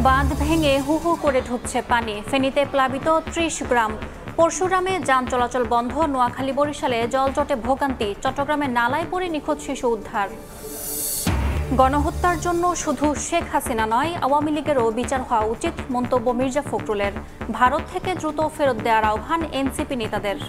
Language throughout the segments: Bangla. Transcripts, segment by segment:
বাঁধ ভেঙে হু হু করে ঢুকছে পানি। ফেনীতে প্লাবিত ৩০ গ্রাম। পরশুরামে যান চলাচল বন্ধ। নোয়াখালী বরিশালে জলজটে ভোগান্তি। চট্টগ্রামে নালায় পড়ে নিখোঁজ শিশু উদ্ধার। গণহত্যার জন্য শুধু শেখ হাসিনা নয়, আওয়ামী লীগেরও বিচার হওয়া উচিত, মন্তব্য মির্জা ফখরুলের। ভারত থেকে দ্রুত ফেরত দেওয়ার আহ্বান এনসিপি নেতাদের।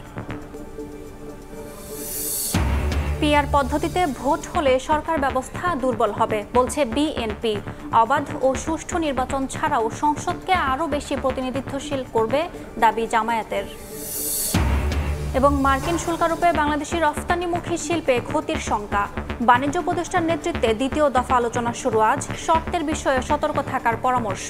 পিআর পদ্ধতিতে ভোট হলে সরকার ব্যবস্থা দুর্বল হবে, বলছে বিএনপি। অবাধ ও সুষ্ঠু নির্বাচন ছাড়াও সংসদকে আরও বেশি প্রতিনিধিত্বশীল করবে দাবি জামায়াতের। এবং মার্কিন শুল্কারোপে বাংলাদেশি রফতানিমুখী শিল্পে ক্ষতির শঙ্কা। বাণিজ্য উপদেষ্টার নেতৃত্বে দ্বিতীয় দফা আলোচনা শুরু আজ। শর্তের বিষয়ে সতর্ক থাকার পরামর্শ।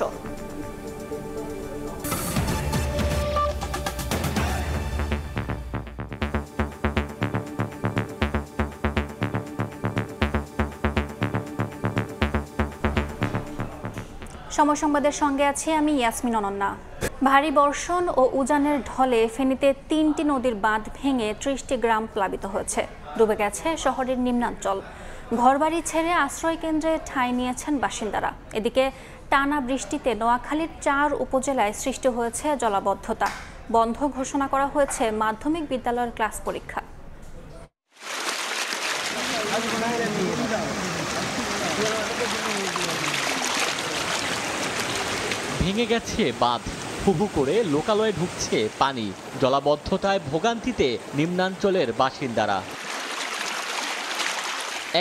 সময় সংবাদের সঙ্গে আছি আমি ইয়াসমিন অনন্যা। ভারী বর্ষণ ও উজানের ঢলে ফেনীতে ৩টি নদীর বাঁধ ভেঙে ৩০টি গ্রাম প্লাবিত হয়েছে। ডুবে গেছে শহরের নিম্নাঞ্চল। ঘরবাড়ি ছেড়ে আশ্রয়কেন্দ্রে ঠাঁই নিয়েছেন বাসিন্দারা। এদিকে টানা বৃষ্টিতে নোয়াখালীর ৪ উপজেলায় সৃষ্টি হয়েছে জলাবদ্ধতা। বন্ধ ঘোষণা করা হয়েছে মাধ্যমিক বিদ্যালয়ের ক্লাস পরীক্ষা। ভেঙে গেছে বাঁধ, হুহু করে লোকালয়ে ঢুকছে পানি। জলাবদ্ধতায় ভোগান্তিতে নিম্নাঞ্চলের বাসিন্দারা।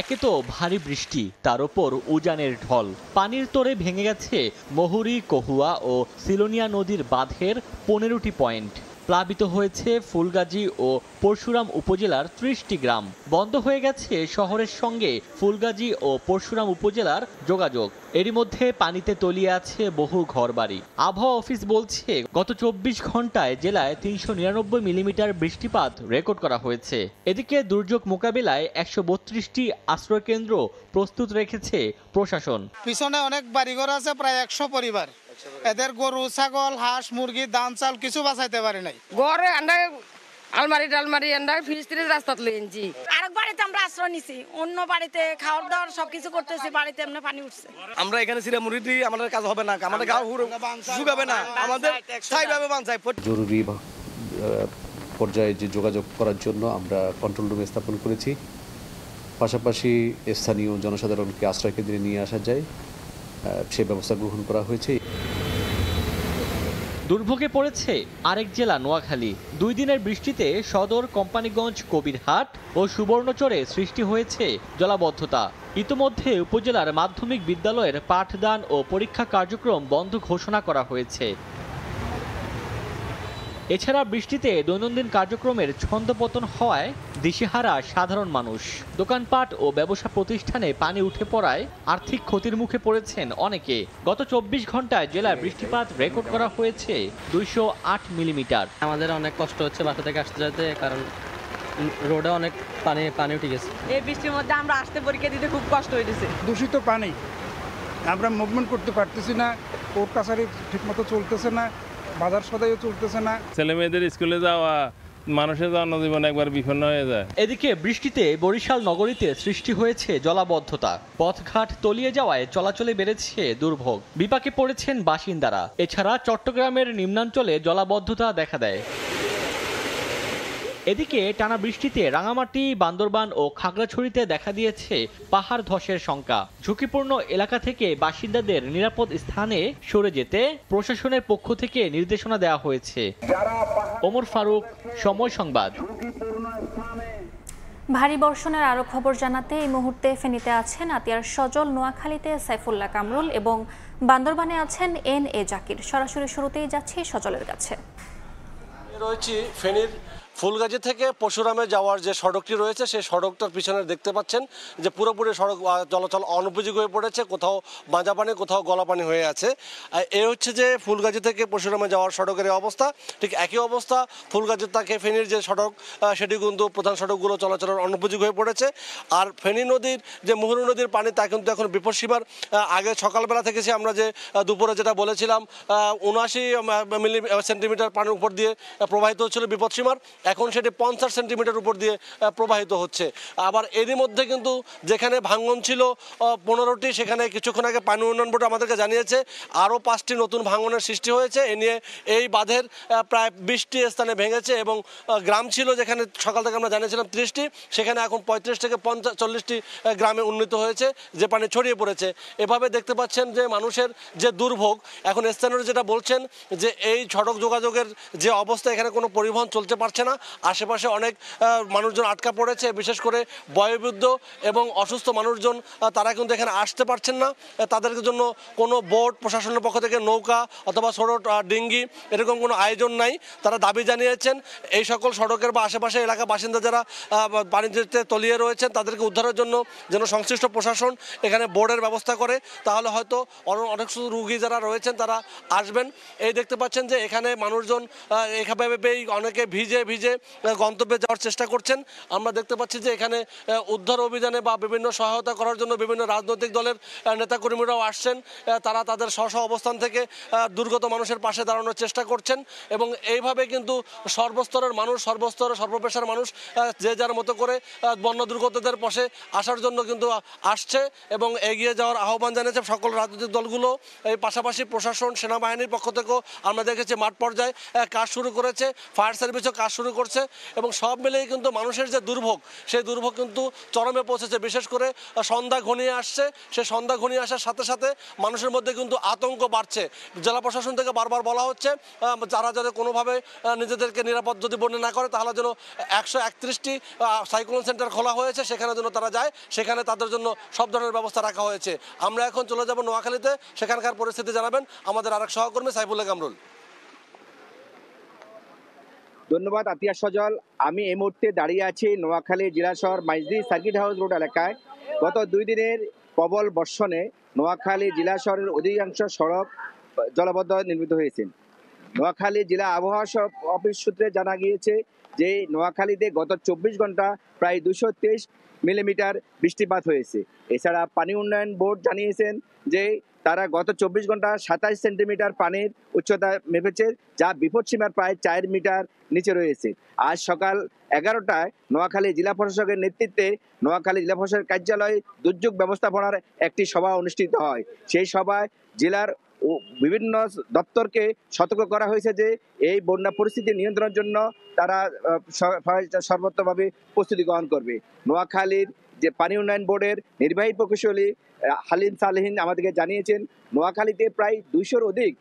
একে তো ভারী বৃষ্টি, তার ওপর উজানের ঢল। পানির তোড়ে ভেঙে গেছে মহুরী, কহুয়া ও সিলোনিয়া নদীর বাঁধের 15টি পয়েন্ট। প্লাবিত হয়েছে ফুলগাজী ও পরশুরাম উপজেলার 30টি গ্রাম। বন্ধ হয়ে গেছে শহরের সঙ্গে ফুলগাজী ও পরশুরাম উপজেলার যোগাযোগ। এরই মধ্যে পানিতে তলিয়ে আছে বহু ঘরবাড়ি। আবহাওয়া অফিস বলছে গত 24 ঘন্টায় জেলায় 399 মিলিমিটার বৃষ্টিপাত রেকর্ড করা হয়েছে। এদিকে দুর্যোগ মোকাবিলায় 132টি আশ্রয়কেন্দ্র প্রস্তুত রেখেছে প্রশাসন। পিছনে অনেক বাড়িঘর আছে, প্রায় 100 পরিবার। এদের গরু, ছাগল, হাঁস, মুরগি, ধান চাল কিছু বাঁচাইতে পারে নাই। ঘরে আলমারি ফ্রিজ রাস্তাত লইছি। আরেক বাড়িতে আমরা আশ্রয় নিছি, অন্য বাড়িতে খাওয়ার দাওয়ার সবকিছু করতেছি, বাড়িতে এমনি পানি উঠছে। আমরা এখানে ছিলা মুরিদি, আমাদের কাজ হবে না, আমাদের গাও শুকাবে না, আমাদের স্থায়ীভাবে বাঁচাই। জরুরি পর্যায়ে যে যোগাযোগ করার জন্য আমরা কন্ট্রোল রুম স্থাপন করেছি। পাশাপাশি স্থানীয় জনসাধারণকে আশ্রয় কেন্দ্রে নিয়ে আসা যায় সে ব্যবস্থা গ্রহণ করা হয়েছে। দুর্ভোগে পড়েছে আরেক জেলা নোয়াখালী। 2 দিনের বৃষ্টিতে সদর, কোম্পানিগঞ্জ, কবিরহাট ও সুবর্ণচরে সৃষ্টি হয়েছে জলাবদ্ধতা। ইতোমধ্যে উপজেলার মাধ্যমিক বিদ্যালয়ের পাঠদান ও পরীক্ষা কার্যক্রম বন্ধ ঘোষণা করা হয়েছে। এছাড়া বৃষ্টিতে দৈনন্দিন কার্যক্রমের ছন্দপতন হওয়ায় দিশেহারা সাধারণ মানুষ। দোকানপাট ও ব্যবসা প্রতিষ্ঠানে পানি উঠে পড়ায় আর্থিক ক্ষতির মুখে পড়েছেন অনেকে। গত 24 ঘন্টায় জেলায় বৃষ্টিপাত রেকর্ড করা হয়েছে 208 মিলিমিটার। আমাদের অনেক কষ্ট হচ্ছে বাসা থেকে আসতে যেতে, কারণ রোডে অনেক পানি উঠে গেছে। এই বৃষ্টির মধ্যে আমরা আসতে পরীক্ষা দিতে খুব কষ্ট হয়েছে। দূষিত পানি, আমরা মুভমেন্ট করতে পারতেছি না, কোর্ট কাছারি ঠিকমতো চলতেছে না, বাজার সদাইও চলতেছে না। ছেলে মেয়েদের স্কুলে যাওয়া, মানুষের জনজীবন একবার বিপন্ন হয়ে যায়। এদিকে বৃষ্টিতে বরিশাল নগরীতে সৃষ্টি হয়েছে জলাবদ্ধতা। পথঘাট তলিয়ে যাওয়ায় চলাচলে বেড়েছে দুর্ভোগ। বিপাকে পড়েছেন বাসিন্দারা। এছাড়া চট্টগ্রামের নিম্নাঞ্চলে জলাবদ্ধতা দেখা দেয়। এদিকে টানা বৃষ্টিতে রাঙামাটি, বান্দরবান ও খাগড়াছড়িতে দেখা দিয়েছে পাহাড় ধসের শঙ্কা। ঝুঁকিপূর্ণ এলাকা থেকে বাসিন্দাদের নিরাপদ স্থানে সরে যেতে প্রশাসনের পক্ষ থেকে নির্দেশনা দেওয়া হয়েছে। ওমর ফারুক, সময় সংবাদ। ভারী বর্ষণের আরও খবর জানাতে এই মুহূর্তে ফেনীতে আছেন আতিয়ার সজল, নোয়াখালীতে সাইফুল্লাহ কামরুল এবং বান্দরবানে আছেন এন.এ. জাকির। সরাসরি শুরুতেই যাচ্ছি সজলের কাছে। রয়েছি ফেনীর ফুলগাজী থেকে পরশুরামে যাওয়ার যে সড়কটি রয়েছে সেই সড়কটার পিছনে দেখতে পাচ্ছেন যে পুরোপুরি সড়ক চলাচল অনুপযোগী হয়ে পড়েছে। কোথাও বাঁজা পানি, কোথাও গলা পানি হয়ে আছে। এ হচ্ছে যে ফুলগাজী থেকে পরশুরামে যাওয়ার সড়কের অবস্থা। ঠিক একই অবস্থা ফুলগাজী থেকে ফেনীর যে সড়ক, সেটি কিন্তু প্রধান সড়কগুলো চলাচলের অনুপযোগী হয়ে পড়েছে। আর ফেনী নদীর যে মুহুরী নদীর পানি তা কিন্তু এখন বিপদসীমার আগে সকালবেলা থেকেছি আমরা যে দুপুরে যেটা বলেছিলাম 79 সেন্টিমিটার পানির উপর দিয়ে প্রবাহিত হচ্ছিল বিপদসীমার। এখন সেটি 50 সেন্টিমিটার উপর দিয়ে প্রবাহিত হচ্ছে। আবার এরই মধ্যে কিন্তু যেখানে ভাঙন ছিল 15টি, সেখানে কিছুক্ষণ আগে পানি উন্নয়ন বোর্ড আমাদেরকে জানিয়েছে আরও 5টি নতুন ভাঙনের সৃষ্টি হয়েছে। এ নিয়ে এই বাঁধের প্রায় 20টি স্থানে ভেঙেছে এবং গ্রাম ছিল যেখানে সকাল থেকে আমরা জানিয়েছিলাম 30টি, সেখানে এখন 35 থেকে 40টি গ্রামে উন্নীত হয়েছে, যে পানি ছড়িয়ে পড়েছে। এভাবে দেখতে পাচ্ছেন যে মানুষের যে দুর্ভোগ। এখন স্থানীয়রা যেটা বলছেন যে এই সড়ক যোগাযোগের যে অবস্থা, এখানে কোনো পরিবহন চলতে পারছে না, আশেপাশে অনেক মানুষজন আটকা পড়েছে, বিশেষ করে বয়োবৃদ্ধ এবং অসুস্থ মানুষজন, তারা কিন্তু এখানে আসতে পারছেন না। তাদের জন্য কোনো বোট প্রশাসনের পক্ষ থেকে নৌকা অথবা ছোট ডিঙ্গি এরকম কোনো আয়োজন নাই। তারা দাবি জানিয়েছেন এই সকল সড়কের বা আশেপাশে এলাকা বাসিন্দা যারা পানিতে তলিয়ে রয়েছেন তাদেরকে উদ্ধারের জন্য যেন সংশ্লিষ্ট প্রশাসন এখানে বোর্ডের ব্যবস্থা করে, তাহলে হয়তো অনেক রুগী যারা রয়েছেন তারা আসবেন। এই দেখতে পাচ্ছেন যে এখানে মানুষজন এভাবেই অনেকে ভিজে ভিজে গন্তব্যে যাওয়ার চেষ্টা করছেন। আমরা দেখতে পাচ্ছি যে এখানে উদ্ধার অভিযানে বা বিভিন্ন সহায়তা করার জন্য বিভিন্ন রাজনৈতিক দলের নেতাকর্মীরাও আসছেন। তারা তাদের স্ব অবস্থান থেকে দুর্গত মানুষের পাশে দাঁড়ানোর চেষ্টা করছেন এবং এইভাবে কিন্তু সর্বস্তরের মানুষ, সর্বস্তরের সর্বপেশার মানুষ যে যার মতো করে বন্যা দুর্গতদের পাশে আসার জন্য কিন্তু আসছে এবং এগিয়ে যাওয়ার আহ্বান জানিয়েছে সকল রাজনৈতিক দলগুলো। এই পাশাপাশি প্রশাসন, সেনাবাহিনীর পক্ষ থেকেও আমরা দেখেছি মাঠ পর্যায়ে কাজ শুরু করেছে, ফায়ার সার্ভিসও কাজ শুরু করছে এবং সব মিলেই কিন্তু মানুষের যে দুর্ভোগ, সেই দুর্ভোগ কিন্তু চরমে পৌঁছেছে। বিশেষ করে সন্ধ্যা ঘনিয়ে আসছে, সেই সন্ধ্যা ঘনিয়ে আসার সাথে সাথে মানুষের মধ্যে কিন্তু আতঙ্ক বাড়ছে। জেলা প্রশাসন থেকে বারবার বলা হচ্ছে যারা যাতে কোনোভাবে নিজেদেরকে নিরাপদ যদি মনে না করে, তাহলে যেন 131টি সাইক্লোন সেন্টার খোলা হয়েছে, সেখানে যেন তারা যায়, সেখানে তাদের জন্য সব ধরনের ব্যবস্থা রাখা হয়েছে। আমরা এখন চলে যাব নোয়াখালীতে, সেখানকার পরিস্থিতি জানাবেন আমাদের আরেক সহকর্মী সাইফুল্লাহ কামরুল। ধন্যবাদ আতিয়া সজল। আমি এই মুহূর্তে দাঁড়িয়ে আছি নোয়াখালী জেলা শহর মাইজদি সার্কিট হাউস রোড এলাকায়। গত 2 দিনের প্রবল বর্ষণে নোয়াখালী জেলা শহরের অধিকাংশ সড়ক জলবদ্ধ নির্মিত হয়েছে। নোয়াখালী জেলা আবহাওয়া অফিস সূত্রে জানা গিয়েছে যে নোয়াখালীতে গত 24 ঘন্টা প্রায় 223 মিলিমিটার বৃষ্টিপাত হয়েছে। এছাড়া পানি উন্নয়ন বোর্ড জানিয়েছেন যে তারা গত 24 ঘন্টা 27 সেন্টিমিটার পানির উচ্চতা মেপেছে, যা বিপদসীমার প্রায় 4 মিটার নিচে রয়েছে। আজ সকাল 11টায় নোয়াখালী জেলা প্রশাসকের নেতৃত্বে নোয়াখালী জেলা প্রশাসকের কার্যালয়ে দুর্যোগ ব্যবস্থাপনার একটি সভা অনুষ্ঠিত হয়। সেই সভায় জেলার বিভিন্ন দপ্তরকে সতর্ক করা হয়েছে যে এই বন্যা পরিস্থিতি নিয়ন্ত্রণের জন্য তারা সর্বোত্তমভাবে প্রস্তুতি গ্রহণ করবে। নোয়াখালীর যে পানি উন্নয়ন বোর্ডের নির্বাহী প্রকৌশলী হালিম সালেহীন আমাদেরকে জানিয়েছেন নোয়াখালীতে প্রায় 200-র অধিক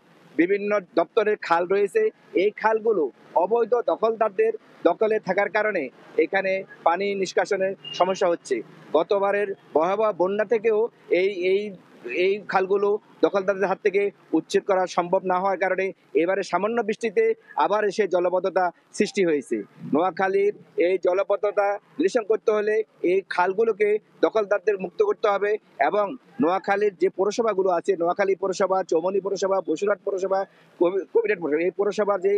বিভিন্ন দপ্তরের খাল রয়েছে। এই খালগুলো অবৈধ দখলদারদের দখলে থাকার কারণে এখানে পানি নিষ্কাশনের সমস্যা হচ্ছে। গতবারের ভয়াবহ বন্যা থেকেও এই খালগুলো দখলদারদের হাত থেকে উচ্ছেদ করা সম্ভব না হওয়ার কারণে এবারে সামান্য বৃষ্টিতে আবার এসে জলবদ্ধতা সৃষ্টি হয়েছে। নোয়াখালীর এই জলবদ্ধতা নিরসন করতে হলে এই খালগুলোকে দখলদারদের মুক্ত করতে হবে এবং নোয়াখালীর যে পৌরসভাগুলো আছে, নোয়াখালী পৌরসভা, চৌমনি পৌরসভা, বসুরহাট পৌরসভা, কবিরহাট পৌরসভা, এই পৌরসভার যে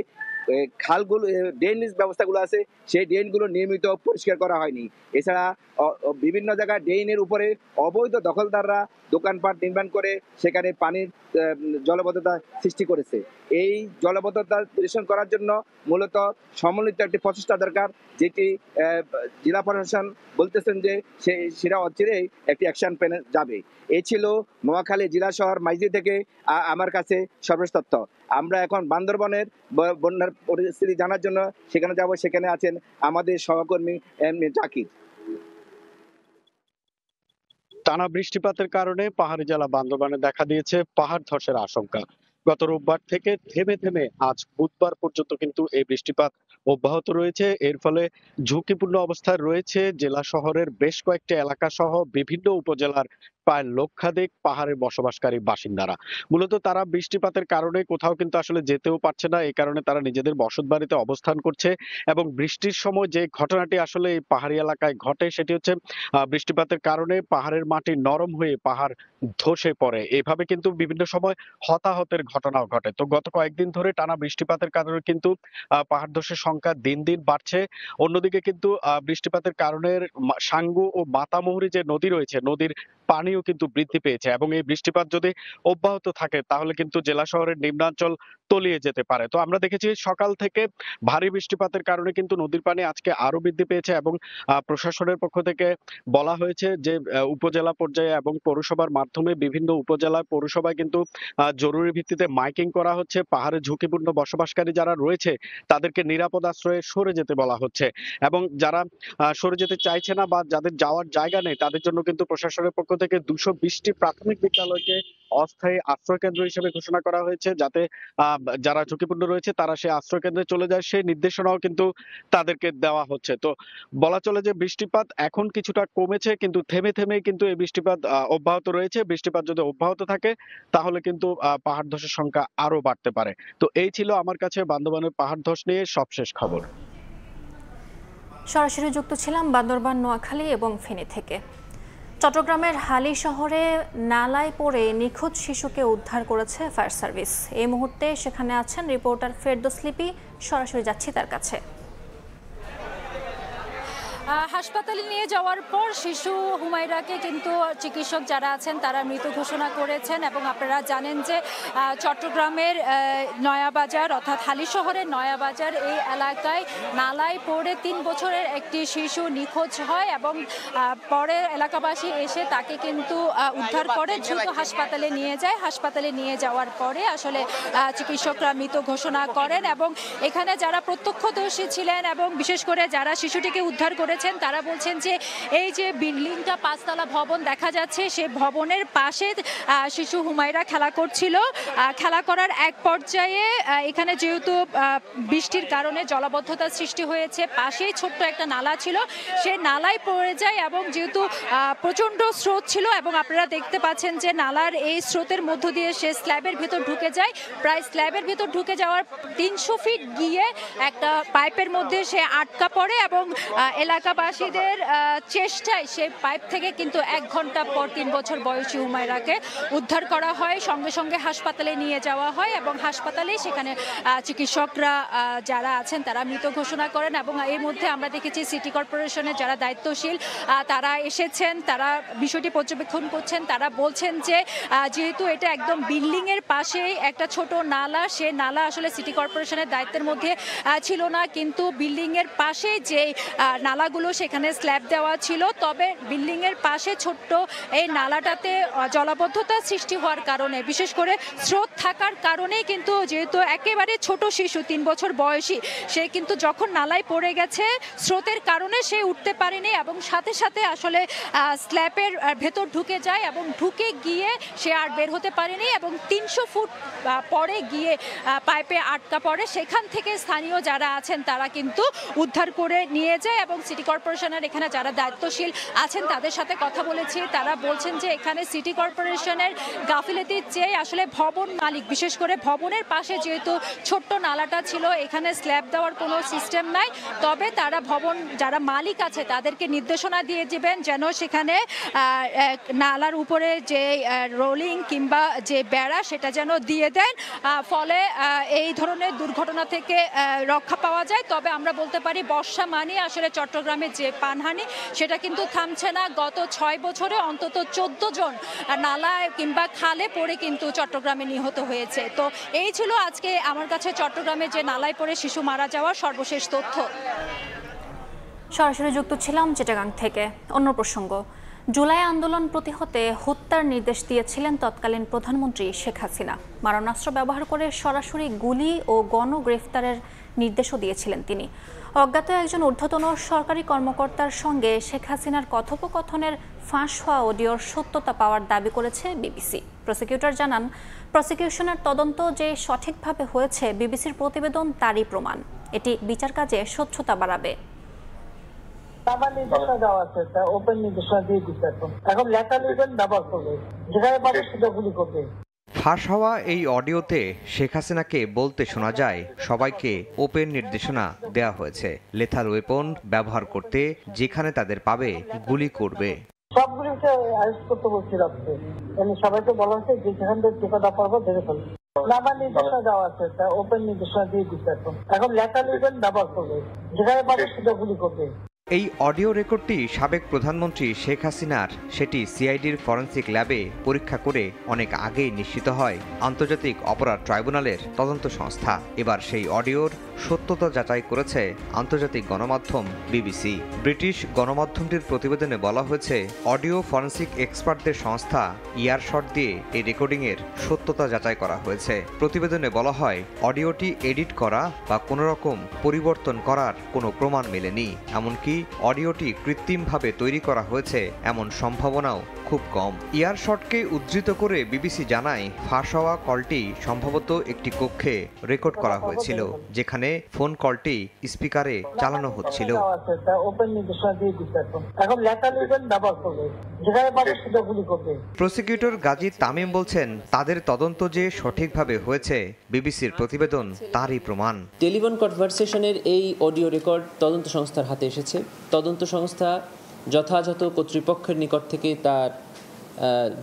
খালগুলো, ড্রেনেজ ব্যবস্থাগুলো আছে, সেই ড্রেনগুলো নিয়মিত পরিষ্কার করা হয়নি। এছাড়া বিভিন্ন জায়গায় ড্রেনের উপরে অবৈধ দখলদাররা দোকানপাট নির্মাণ করে সেখানে পানির জলবদ্ধতা সৃষ্টি করেছে। এই জলবদ্ধতা নিরসন করার জন্য মূলত সমন্বিত একটি প্রচেষ্টা দরকার, যেটি জেলা প্রশাসন বলতেছেন যে সেটা অচিরেই একটি অ্যাকশন প্ল্যানে যাবে। এই ছিল নোয়াখালী জেলা শহর মাইজদি থেকে আমার কাছে সর্বশেষ তথ্য। আমরা এখন বান্দরবনের বন্যার পরিস্থিতি জানার জন্য সেখানে যাব। সেখানে আছেন আমাদের সহকর্মী জাকির। টানা বৃষ্টিপাতের কারণে পাহাড়ি জেলা বান্দরবানে দেখা দিয়েছে পাহাড় ধসের আশঙ্কা। গত রোববার থেকে থেমে থেমে আজ বুধবার পর্যন্ত কিন্তু এই বৃষ্টিপাত অব্যাহত রয়েছে। এর ফলে ঝুঁকিপূর্ণ অবস্থায় রয়েছে জেলা শহরের বেশ কয়েকটি এলাকা সহ বিভিন্ন উপজেলার প্রায় লক্ষাধিক পাহাড়ে বসবাসকারী বাসিন্দারা। মূলত তারা বৃষ্টিপাতের কারণে কোথাও কিন্তু আসলে যেতেও পারছে না, এই কারণে তারা নিজেদের বসত বাড়িতে অবস্থান করছে। এবং বৃষ্টির সময় যে ঘটনাটি আসলে এই পাহাড়ি এলাকায় ঘটে সেটি হচ্ছে বৃষ্টিপাতের কারণে পাহাড়ের মাটি নরম হয়ে পাহাড় ধসে পড়ে। এভাবে কিন্তু বিভিন্ন সময় হতাহতের ঘটনাও ঘটে। তো গত কয়েকদিন ধরে টানা বৃষ্টিপাতের কারণে কিন্তু পাহাড় ধসের সংখ্যা দিন দিন বাড়ছে। অন্যদিকে কিন্তু বৃষ্টিপাতের কারণে সাঙ্গু ও মাতামুহুরী যে নদী রয়েছে, নদীর পানি পানিও কিন্তু বৃদ্ধি পেয়েছে এবং এই বৃষ্টিপাত যদি অব্যাহত থাকে তাহলে কিন্তু জেলা শহরের নিম্নাঞ্চল তলিয়ে যেতে পারে। তো আমরা দেখেছি সকাল থেকে ভারী বৃষ্টিপাতের কারণে কিন্তু নদীর পানি আজকে আরো বৃদ্ধি পেয়েছে এবং প্রশাসনের পক্ষ থেকে বলা হয়েছে যে উপজেলা পর্যায়ে এবং পৌরসভার মাধ্যমে বিভিন্ন উপজেলা পৌরসভায় কিন্তু জরুরি ভিত্তিতে মাইকিং করা হচ্ছে। পাহাড়ে ঝুঁকিপূর্ণ বসবাসকারী যারা রয়েছে তাদেরকে নিরাপদ আশ্রয়ে সরে যেতে বলা হচ্ছে এবং যারা সরে যেতে চাইছে না বা যাদের যাওয়ার জায়গা নেই তাদের জন্য কিন্তু প্রশাসনের পক্ষ থেকে 220টি প্রাথমিক বিদ্যালয়কে অস্থায়ী আশ্রয় কেন্দ্র হিসেবে ঘোষণা করা হয়েছে, যাতে যারা ঝুঁকিপূর্ণ রয়েছে তারা সেই আশ্রয় কেন্দ্রে চলে যায়, সেই নির্দেশনাও কিন্তু তাদেরকে দেওয়া হচ্ছে। তো বলা চলে যে বৃষ্টিপাত এখন কিছুটা কমেছে, কিন্তু থেমে থেমে কিন্তু এই বৃষ্টিপাত অব্যাহত রয়েছে। বৃষ্টিপাত যদি অব্যাহত থাকে তাহলে কিন্তু পাহাড় ধসের সংখ্যা আরো বাড়তে পারে। তো এই ছিল আমার কাছে বান্দরবানের পাহাড় ধস নিয়ে সবশেষ খবর। সরাসরি যুক্ত ছিলাম বান্দরবান, নোয়াখালী এবং ফেনী থেকে। চট্টগ্রামের হালি শহরে নালায় পড়ে নিখোঁজ শিশুকে উদ্ধার করেছে ফায়ার সার্ভিস। এই মুহূর্তে সেখানে আছেন রিপোর্টার ফেরদৌস লিপি, সরাসরি যাচ্ছি তার কাছে। হাসপাতালে নিয়ে যাওয়ার পর শিশু হুমায়রাকে কিন্তু চিকিৎসক যারা আছেন তারা মৃত ঘোষণা করেছেন এবং আপনারা জানেন যে চট্টগ্রামের নয়াবাজার অর্থাৎ হালি শহরের নয়াবাজার এই এলাকায় নালায় পড়ে 3 বছরের একটি শিশু নিখোঁজ হয় এবং পরে এলাকাবাসী এসে তাকে কিন্তু উদ্ধার করে দ্রুত হাসপাতালে নিয়ে যায়। হাসপাতালে নিয়ে যাওয়ার পরে আসলে চিকিৎসকরা মৃত ঘোষণা করেন এবং এখানে যারা প্রত্যক্ষদর্শী ছিলেন এবং বিশেষ করে যারা শিশুটিকে উদ্ধার করেছেন তারা বলছেন যে এই যে বিল্ডিংটা 5তলা ভবন দেখা যাচ্ছে সেই ভবনের পাশে শিশু হুমায়রা খেলা করছিল। খেলা করার এক পর্যায়ে এখানে যেহেতু বৃষ্টির কারণে জলাবদ্ধতার সৃষ্টি হয়েছে, পাশেই ছোট্ট একটা নালা ছিল, সেই নালায় পড়ে যায় এবং যেহেতু প্রচণ্ড স্রোত ছিল এবং আপনারা দেখতে পাচ্ছেন যে নালার এই স্রোতের মধ্য দিয়ে সে স্ল্যাবের ভিতর ঢুকে যায়। প্রায় স্ল্যাবের ভিতর ঢুকে যাওয়ার 300 ফিট গিয়ে একটা পাইপের মধ্যে সে আটকা পড়ে এবং এলাকাবাসীদের চেষ্টায় সেই পাইপ থেকে কিন্তু 1 ঘন্টা পর 3 বছর বয়সী হুমায়রাকে উদ্ধার করা হয়। সঙ্গে সঙ্গে হাসপাতালে নিয়ে যাওয়া হয় এবং হাসপাতালেই সেখানে চিকিৎসকরা যারা আছেন তারা মৃত ঘোষণা করেন এবং এর মধ্যে আমরা দেখেছি সিটি কর্পোরেশনের যারা দায়িত্বশীল তারা এসেছেন, তারা বিষয়টি পর্যবেক্ষণ করছেন। তারা বলছেন যে যেহেতু এটা একদম বিল্ডিংয়ের পাশেই একটা ছোট নালা, সে নালা আসলে সিটি কর্পোরেশনের দায়িত্বের মধ্যে ছিল না, কিন্তু বিল্ডিংয়ের পাশে যে নালাগুলো সেখানে স্ল্যাব দেওয়া ছিল, তবে বিল্ডিংয়ের পাশে ছোট্ট এই নালাটাতে জলাবদ্ধতা সৃষ্টি হওয়ার কারণে বিশেষ করে স্রোত থাকার কারণে কিন্তু যেহেতু একেবারে ছোট শিশু 3 বছর বয়সী, সে কিন্তু যখন নালায় পড়ে গেছে স্রোতের কারণে সে উঠতে পারেনি এবং সাথে সাথে আসলে স্ল্যাবের ভেতর ঢুকে যায় এবং ঢুকে গিয়ে সে আর বের হতে পারেনি এবং 300 ফুট পরে গিয়ে পাইপে আটকা পড়ে। সেখান থেকে স্থানীয় যারা আছেন তারা কিন্তু উদ্ধার করে নিয়ে যায় এবং সিটি কর্পোরেশনের এখানে যারা দায়িত্বশীল আছেন তাদের সাথে কথা বলেছি। তারা বলছেন যে এখানে সিটি কর্পোরেশনের গাফিলতির চেয়ে আসলে ভবন মালিক, বিশেষ করে ভবনের পাশে যেহেতু ছোট্ট নালাটা ছিল, এখানে স্ল্যাব দেওয়ার কোনো সিস্টেম নাই, তবে তারা ভবন যারা মালিক আছে তাদেরকে নির্দেশনা দিয়ে দিবেন যেন সেখানে নালার উপরে যে রোলিং কিংবা যে বেড়া সেটা যেন দিয়ে দেন, ফলে এই ধরনের দুর্ঘটনা থেকে রক্ষা পাওয়া যায়। তবে আমরা বলতে পারি বর্ষা মানে আসলে চট্টগ্রামের যে পানহানি সেটা কিন্তু থামছে না। গত 6 বছরে অন্তত 14 জন নালায় কিংবা খালে পড়ে কিন্তু চট্টগ্রামে নিহত হয়েছে। তো এই ছিল আজকে আমার কাছে চট্টগ্রামে যে নালায় পড়ে শিশু মারা যাওয়ার সর্বশেষ তথ্য। সরাসরি যুক্ত ছিলাম চিটাগাং থেকে। অন্য প্রসঙ্গ, জুলাই আন্দোলন প্রতিহতে হত্যার নির্দেশ দিয়েছিলেন তৎকালীন প্রধানমন্ত্রী শেখ হাসিনা। মারণাস্ত্র ব্যবহার করে সরাসরি গুলি ও গণগ্রেফতারের নির্দেশও দিয়েছিলেন তিনি। অজ্ঞাত একজন ঊর্ধ্বতন সরকারি কর্মকর্তার সঙ্গে শেখ হাসিনার কথোপকথনের ফাঁস হওয়া অডিওর সত্যতা পাওয়ার দাবি করেছে বিবিসি। প্রসিকিউটর জানান, প্রসিকিউশনের তদন্ত যে সঠিকভাবে হয়েছে বিবিসির প্রতিবেদন তারই প্রমাণ। এটি বিচার কাজে স্বচ্ছতা বাড়াবে। ফাঁস হওয়া এই অডিওতে শেখ হাসিনাকে বলতে শোনা যায়, সবাইকে ওপেন নির্দেশনা দেওয়া হয়েছে, লেথাল ওয়েপন ব্যবহার করতে যেখানে তাদের পাবে গুলি করবে। সবগুলিকে অ্যারেস্ট করতে বলছি রাখতে, সবাইকে বলা হচ্ছে যে যেখান থেকে টিকা পারবো দেখে ফেলবে। আমার নির্দেশনা দেওয়া আছে, ওপেন নির্দেশনা দিয়ে দিচ্ছে। এখন লেথাল ওয়েপন ব্যবহার করবে, যেখানে পাবে সেটা গুলি করবে। এই অডিও রেকর্ডটি সাবেক প্রধানমন্ত্রী শেখ হাসিনার, সেটি সিআইডির ফরেনসিক ল্যাবে পরীক্ষা করে অনেক আগেই নিশ্চিত হয় আন্তর্জাতিক অপরাধ ট্রাইব্যুনালের তদন্ত সংস্থা। এবার সেই অডিওর সত্যতা যাচাই করেছে আন্তর্জাতিক গণমাধ্যম বিবিসি। ব্রিটিশ গণমাধ্যমটির প্রতিবেদনে বলা হয়েছে, অডিও ফরেনসিক এক্সপার্টদের সংস্থা ইয়ারশট দিয়ে এই রেকর্ডিংয়ের সত্যতা যাচাই করা হয়েছে। প্রতিবেদনে বলা হয়, অডিওটি এডিট করা বা কোনো রকম পরিবর্তন করার কোনো প্রমাণ মেলেনি। এমনকি অডিওটি কৃত্রিমভাবে তৈরি করা হয়েছে এমন সম্ভাবনাও খুব কম। ইয়ারশটকে উদ্ধৃত করে বিবিসি জানায়, ফাঁস হওয়া কলটি সম্ভবত একটি কক্ষে রেকর্ড করা হয়েছিল, যেখানে ফোন কলটি স্পিকারে চালানো হচ্ছিল। প্রসিকিউটর গাজী তামিম বলছেন, তাদের তদন্ত যে সঠিকভাবে হয়েছে বিবিসির প্রতিবেদন তারই প্রমাণ। টেলিফোন কনভারসেশনের এই অডিও রেকর্ড তদন্ত সংস্থার হাতে এসেছে। তদন্ত সংস্থা যথাযথ কর্তৃপক্ষের নিকট থেকে তার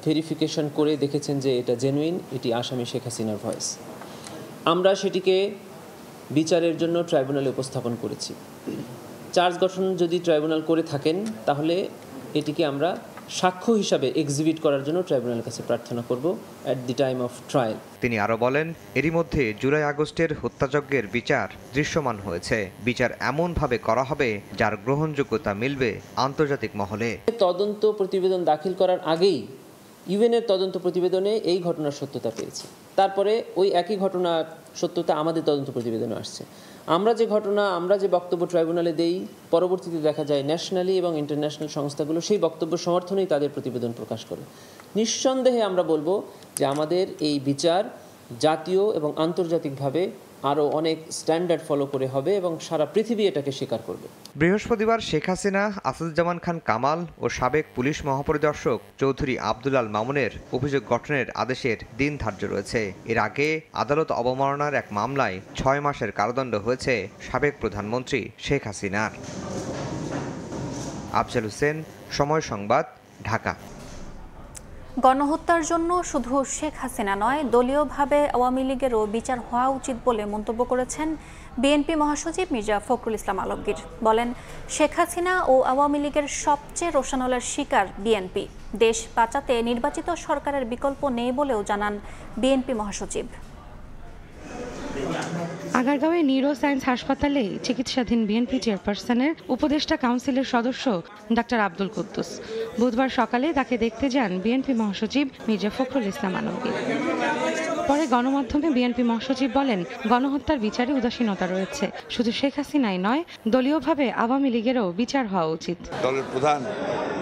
ভেরিফিকেশন করে দেখেছেন যে এটা জেনুইন, এটি আসামি শেখ হাসিনার ভয়েস। আমরা সেটিকে বিচারের জন্য ট্রাইব্যুনালে উপস্থাপন করেছি। চার্জ গঠন যদি ট্রাইব্যুনাল করে থাকেন, তাহলে এটিকে আমরা সাক্ষ্য হিসাবে এক্সিবিট করার জন্য ট্রাইব্যুনালের কাছে প্রার্থনা করব at the time of trial. তিনি আরও বলেন, এরই মধ্যে জুলাই আগস্টের হত্যাযজ্ঞের বিচার দৃশ্যমান হয়েছে। বিচার এমনভাবে করা হবে যার গ্রহণযোগ্যতা মিলবে আন্তর্জাতিক মহলে। তদন্ত প্রতিবেদন দাখিল করার আগেই ইউএনের তদন্ত প্রতিবেদনে এই ঘটনার সত্যতা পেয়েছে। তারপরে ওই একই ঘটনার সত্যতা আমাদের তদন্ত প্রতিবেদনে আসছে। আমরা যে বক্তব্য ট্রাইব্যুনালে দেই, পরবর্তীতে দেখা যায় ন্যাশনালি এবং ইন্টারন্যাশনাল সংস্থাগুলো সেই বক্তব্য সমর্থনেই তাদের প্রতিবেদন প্রকাশ করে। নিঃসন্দেহে আমরা বলবো যে আমাদের এই বিচার জাতীয় এবং আন্তর্জাতিকভাবে আরও অনেক স্ট্যান্ডার্ড ফলো করে হবে এবং সারা পৃথিবী এটাকে স্বীকার করবে। বৃহস্পতিবার শেখ হাসিনা, আসাদুজ্জামান খান কামাল ও সাবেক পুলিশ মহাপরিদর্শক চৌধুরী আব্দুল আল মামুনের অভিযোগ গঠনের আদেশের দিন ধার্য রয়েছে। এর আগে আদালত অবমাননার এক মামলায় 6 মাসের কারাদণ্ড হয়েছে সাবেক প্রধানমন্ত্রী শেখ হাসিনার। আফজাল হোসেন, সময় সংবাদ, ঢাকা। গণহত্যার জন্য শুধু শেখ হাসিনা নয়, দলীয়ভাবে আওয়ামী লীগেরও বিচার হওয়া উচিত বলে মন্তব্য করেছেন বিএনপি মহাসচিব মির্জা ফখরুল ইসলাম আলমগীর। বলেন, শেখ হাসিনা ও আওয়ামী লীগের সবচেয়ে রোষানলের শিকার বিএনপি। দেশ বাঁচাতে নির্বাচিত সরকারের বিকল্প নেই বলেও জানান বিএনপি মহাসচিব। আগারগাঁওয়ে নিউরো সায়েন্স হাসপাতালে চিকিৎসাধীন বিএনপি চেয়ারপারসনের উপদেষ্টা কাউন্সিলের সদস্য ডাক্তার আব্দুল কুদ্দুস বুধবার সকালে তাকে দেখতে যান বিএনপি মহাসচিব মির্জা ফখরুল ইসলাম আলমগীর। পরে গণমাধ্যমে বিএনপি মহাসচিব বলেন, গণহত্যার বিচারে উদাসীনতা রয়েছে। শুধু শেখ হাসিনাই নয়, দলীয়ভাবে আওয়ামী লীগেরও বিচার হওয়া উচিত। দলের প্রধান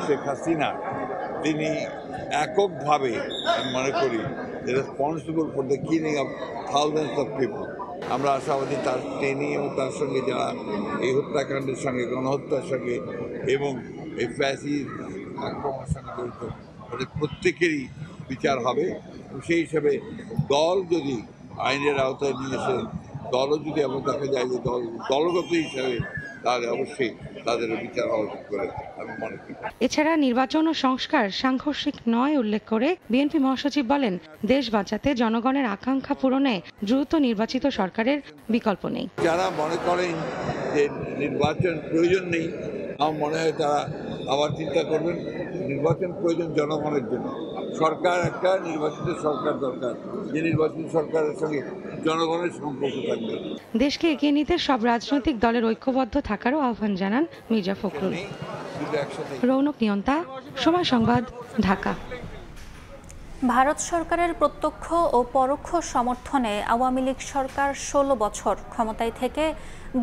শেখ হাসিনা তিনি এককভাবে মনে করি responsible for the killing of thousands of people. আমরা আশাবাদী তার ট্রেনিং এবং তার সঙ্গে যারা এই হত্যাকাণ্ডের সঙ্গে, গণহত্যার সঙ্গে এবং এই ফ্যাসিস্ট আক্রমণের সঙ্গে জড়িত তাদের প্রত্যেকেরই বিচার হবে। সেই হিসাবে দল যদি আইনের আওতায় নিয়ে এসে দলও যদি এমন দেখা যায় যে দলগত হিসাবে, তাহলে অবশ্যই তাদের বিচার হওয়া উচিত বলে আমি মনে করি। এছাড়া নির্বাচন ও সংস্কার সাংঘর্ষিক নয় উল্লেখ করে বিএনপি মহাসচিব বলেন, দেশ বাঁচাতে জনগণের আকাঙ্ক্ষা পূরণে দ্রুত নির্বাচিত সরকারের বিকল্প নেই। যারা মনে করেন যে নির্বাচন প্রয়োজন নেই, আমার মনে হয় তারা আবার চিন্তা করবেন। নির্বাচন প্রয়োজন জনগণের জন্য। সরকার একটা নির্বাচিত সরকার দরকার, যে নির্বাচিত সরকারের সঙ্গে জনগণের সম্পর্ক থাকবে। দেশকে এগিয়ে নিতে সব রাজনৈতিক দলের ঐক্যবদ্ধ থাকারও আহ্বান জানান মির্জা ফখরুল। রৌনক নিয়ন্তা, সময় সংবাদ, ঢাকা। ভারত সরকারের প্রত্যক্ষ ও পরোক্ষ সমর্থনে আওয়ামী লীগ সরকার 16 বছর ক্ষমতায় থেকে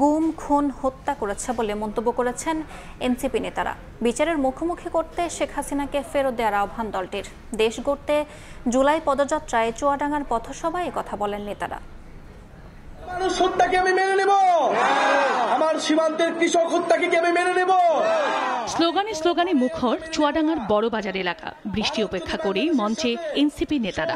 গুম, খুন, হত্যা করেছে বলে মন্তব্য করেছেন এনসিপি নেতারা। বিচারের মুখোমুখি করতে শেখ হাসিনাকে ফেরত দেওয়ার আহ্বান দলটির। দেশ গড়তে জুলাই পদযাত্রায় চুয়াডাঙ্গার পথসভায় কথা বলেন নেতারা। মানুষ হত্যাকে আমি মেনে নেব, আমার সীমান্তের কৃষক হত্যাকে কি আমি মেনে নেব। স্লোগানে মুখর চুয়াডাঙ্গার বড় বাজার এলাকা। বৃষ্টি উপেক্ষা করে মঞ্চে এনসিপি নেতারা।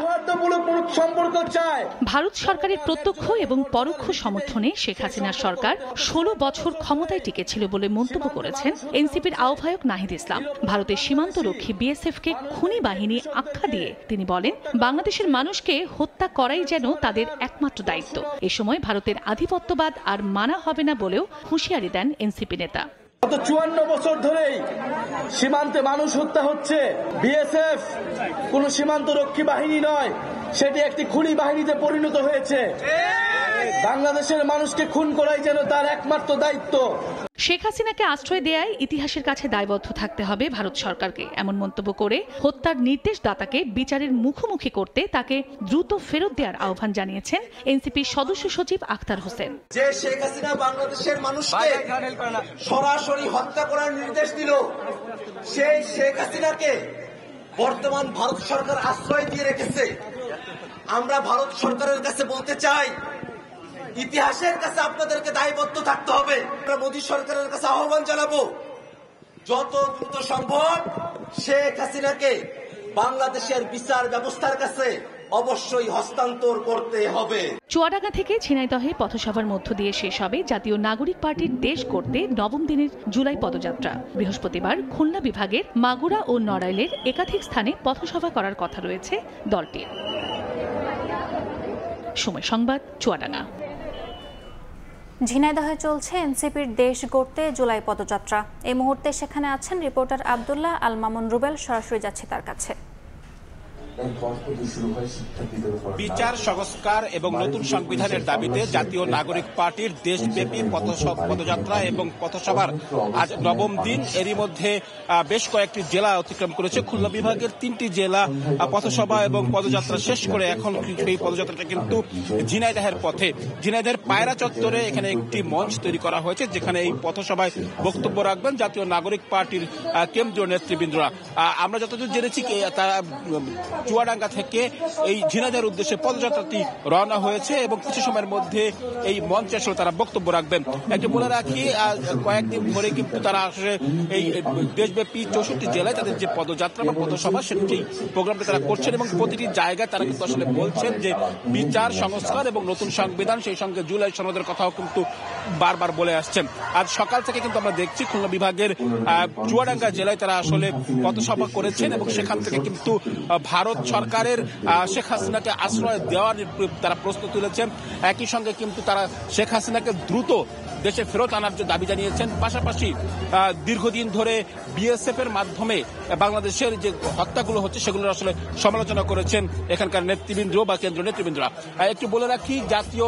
ভারত সরকারের প্রত্যক্ষ এবং পরোক্ষ সমর্থনে শেখ হাসিনার সরকার 16 বছর ক্ষমতায় টিকেছিল বলে মন্তব্য করেছেন এনসিপির আহ্বায়ক নাহিদ ইসলাম। ভারতের সীমান্তরক্ষী বিএসএফকে খুনি বাহিনী আখ্যা দিয়ে তিনি বলেন, বাংলাদেশের মানুষকে হত্যা করাই যেন তাদের একমাত্র দায়িত্ব। এ সময় ভারতের আধিপত্যবাদ আর মানা হবে না বলেও হুঁশিয়ারি দেন এনসিপি নেতা। গত 54 বছর ধরেই সীমান্তে মানুষ হত্যা হচ্ছে। বিএসএফ কোন সীমান্ত রক্ষী বাহিনী নয়, সেটি একটি খুনি বাহিনীতে পরিণত হয়েছে। বাংলাদেশের মানুষকে খুন করাই যেন তার একমাত্র দায়িত্ব। শেখ হাসিনাকে আশ্রয় দেয়ায় ইতিহাসের কাছে দায়বদ্ধ থাকতে হবে ভারত সরকারকে, এমন মন্তব্য করে হত্যার নির্দেশদাতাকে বিচারের মুখোমুখি করতে তাকে দ্রুত ফেরত দেওয়ার আহ্বান জানিয়েছেন এনসিপির সদস্য সচিব আখতার হোসেন। যে শেখ হাসিনা বাংলাদেশের মানুষকে সরাসরি হত্যা করার নির্দেশ দিল, সেই শেখ হাসিনাকে বর্তমান ভারত সরকার আশ্রয় দিয়ে রেখেছে। আমরা ভারত সরকারের কাছে বলতে চাই, ইতিহাসের কাছে আপনাদেরকে দায়বদ্ধ থাকতে হবে। আমরা মোদী সরকারের কাছে আহ্বান জানাবো, যত দ্রুত সম্ভব শেখ হাসিনাকে বাংলাদেশের বিচার ব্যবস্থার কাছে অবশ্যই হস্তান্তর করতে হবে। চুয়াডাঙ্গা থেকে ঝিনাইদহে পথসভার মধ্য দিয়ে শেষ হবে জাতীয় নাগরিক পার্টির দেশ গড়তে নবম দিনের জুলাই পদযাত্রা। বৃহস্পতিবার খুলনা বিভাগের মাগুরা ও নড়াইলের একাধিক স্থানে পথসভা করার কথা রয়েছে দলটির। সময় সংবাদ, চুয়াডাঙ্গা। ঝিনাইদহে চলছে এনসিপির দেশ গড়তে জুলাই পদযাত্রা। এই মুহূর্তে সেখানে আছেন রিপোর্টার আব্দুল্লাহ আল মামুন রুবেল। সরাসরি যাচ্ছে তার কাছে। বিচার সংস্কার এবং নতুন সংবিধানের দাবিতে জাতীয় নাগরিক পার্টির দেশব্যাপী পদযাত্রা এবং পথসভার আজ নবম দিন। এরই মধ্যে বেশ কয়েকটি জেলা অতিক্রম করেছে। খুলনা বিভাগের 3টি জেলা পথসভা এবং পদযাত্রা শেষ করে এখন এই পদযাত্রাটা কিন্তু ঝিনাইদহের পথে। ঝিনাইদহের পায়রা চত্বরে এখানে একটি মঞ্চ তৈরি করা হয়েছে, যেখানে এই পথসভায় বক্তব্য রাখবেন জাতীয় নাগরিক পার্টির কেন্দ্রীয় নেতৃবৃন্দরা। আমরা যতদূর জেনেছি তারা চুয়াডাঙ্গা থেকে এই ঝিনাইদহের উদ্দেশ্যে পদযাত্রাটি রওনা হয়েছে এবং কিছু সময়ের মধ্যে এই মঞ্চে আসলে তারা বক্তব্য রাখবেন। একটু বলে রাখি, কয়েকদিন ধরে কিন্তু তারা আসলে এই দেশব্যাপী 64 জেলায় তাদের যে পদযাত্রা বা পথসভা সেই প্রোগ্রামটা তারা করছেন এবং প্রতিটি জায়গায় তারা কিন্তু আসলে বলছেন যে বিচার সংস্কার এবং নতুন সংবিধান, সেই সঙ্গে জুলাই সনদের কথাও কিন্তু বারবার বলে আসছেন। আজ সকাল থেকে কিন্তু আমরা দেখছি খুলনা বিভাগের চুয়াডাঙ্গা জেলায় তারা আসলে পথসভা করেছেন এবং সেখান থেকে কিন্তু ভারত সরকারের শেখ হাসিনাকে আশ্রয় দেওয়ার তারা প্রশ্ন তুলেছেন। একই সঙ্গে কিন্তু তারা শেখ হাসিনাকে দ্রুত দেশে ফেরত আনার যে দাবি জানিয়েছেন। পাশাপাশি দীর্ঘদিন ধরে বিএসএফ এর মাধ্যমে বাংলাদেশের যে হত্যাগুলো হচ্ছে সেগুলোর আসলে সমালোচনা করেছেন এখানকার নেতৃবৃন্দ বা কেন্দ্রীয় নেতৃবৃন্দরা। একটু বলে রাখি, জাতীয়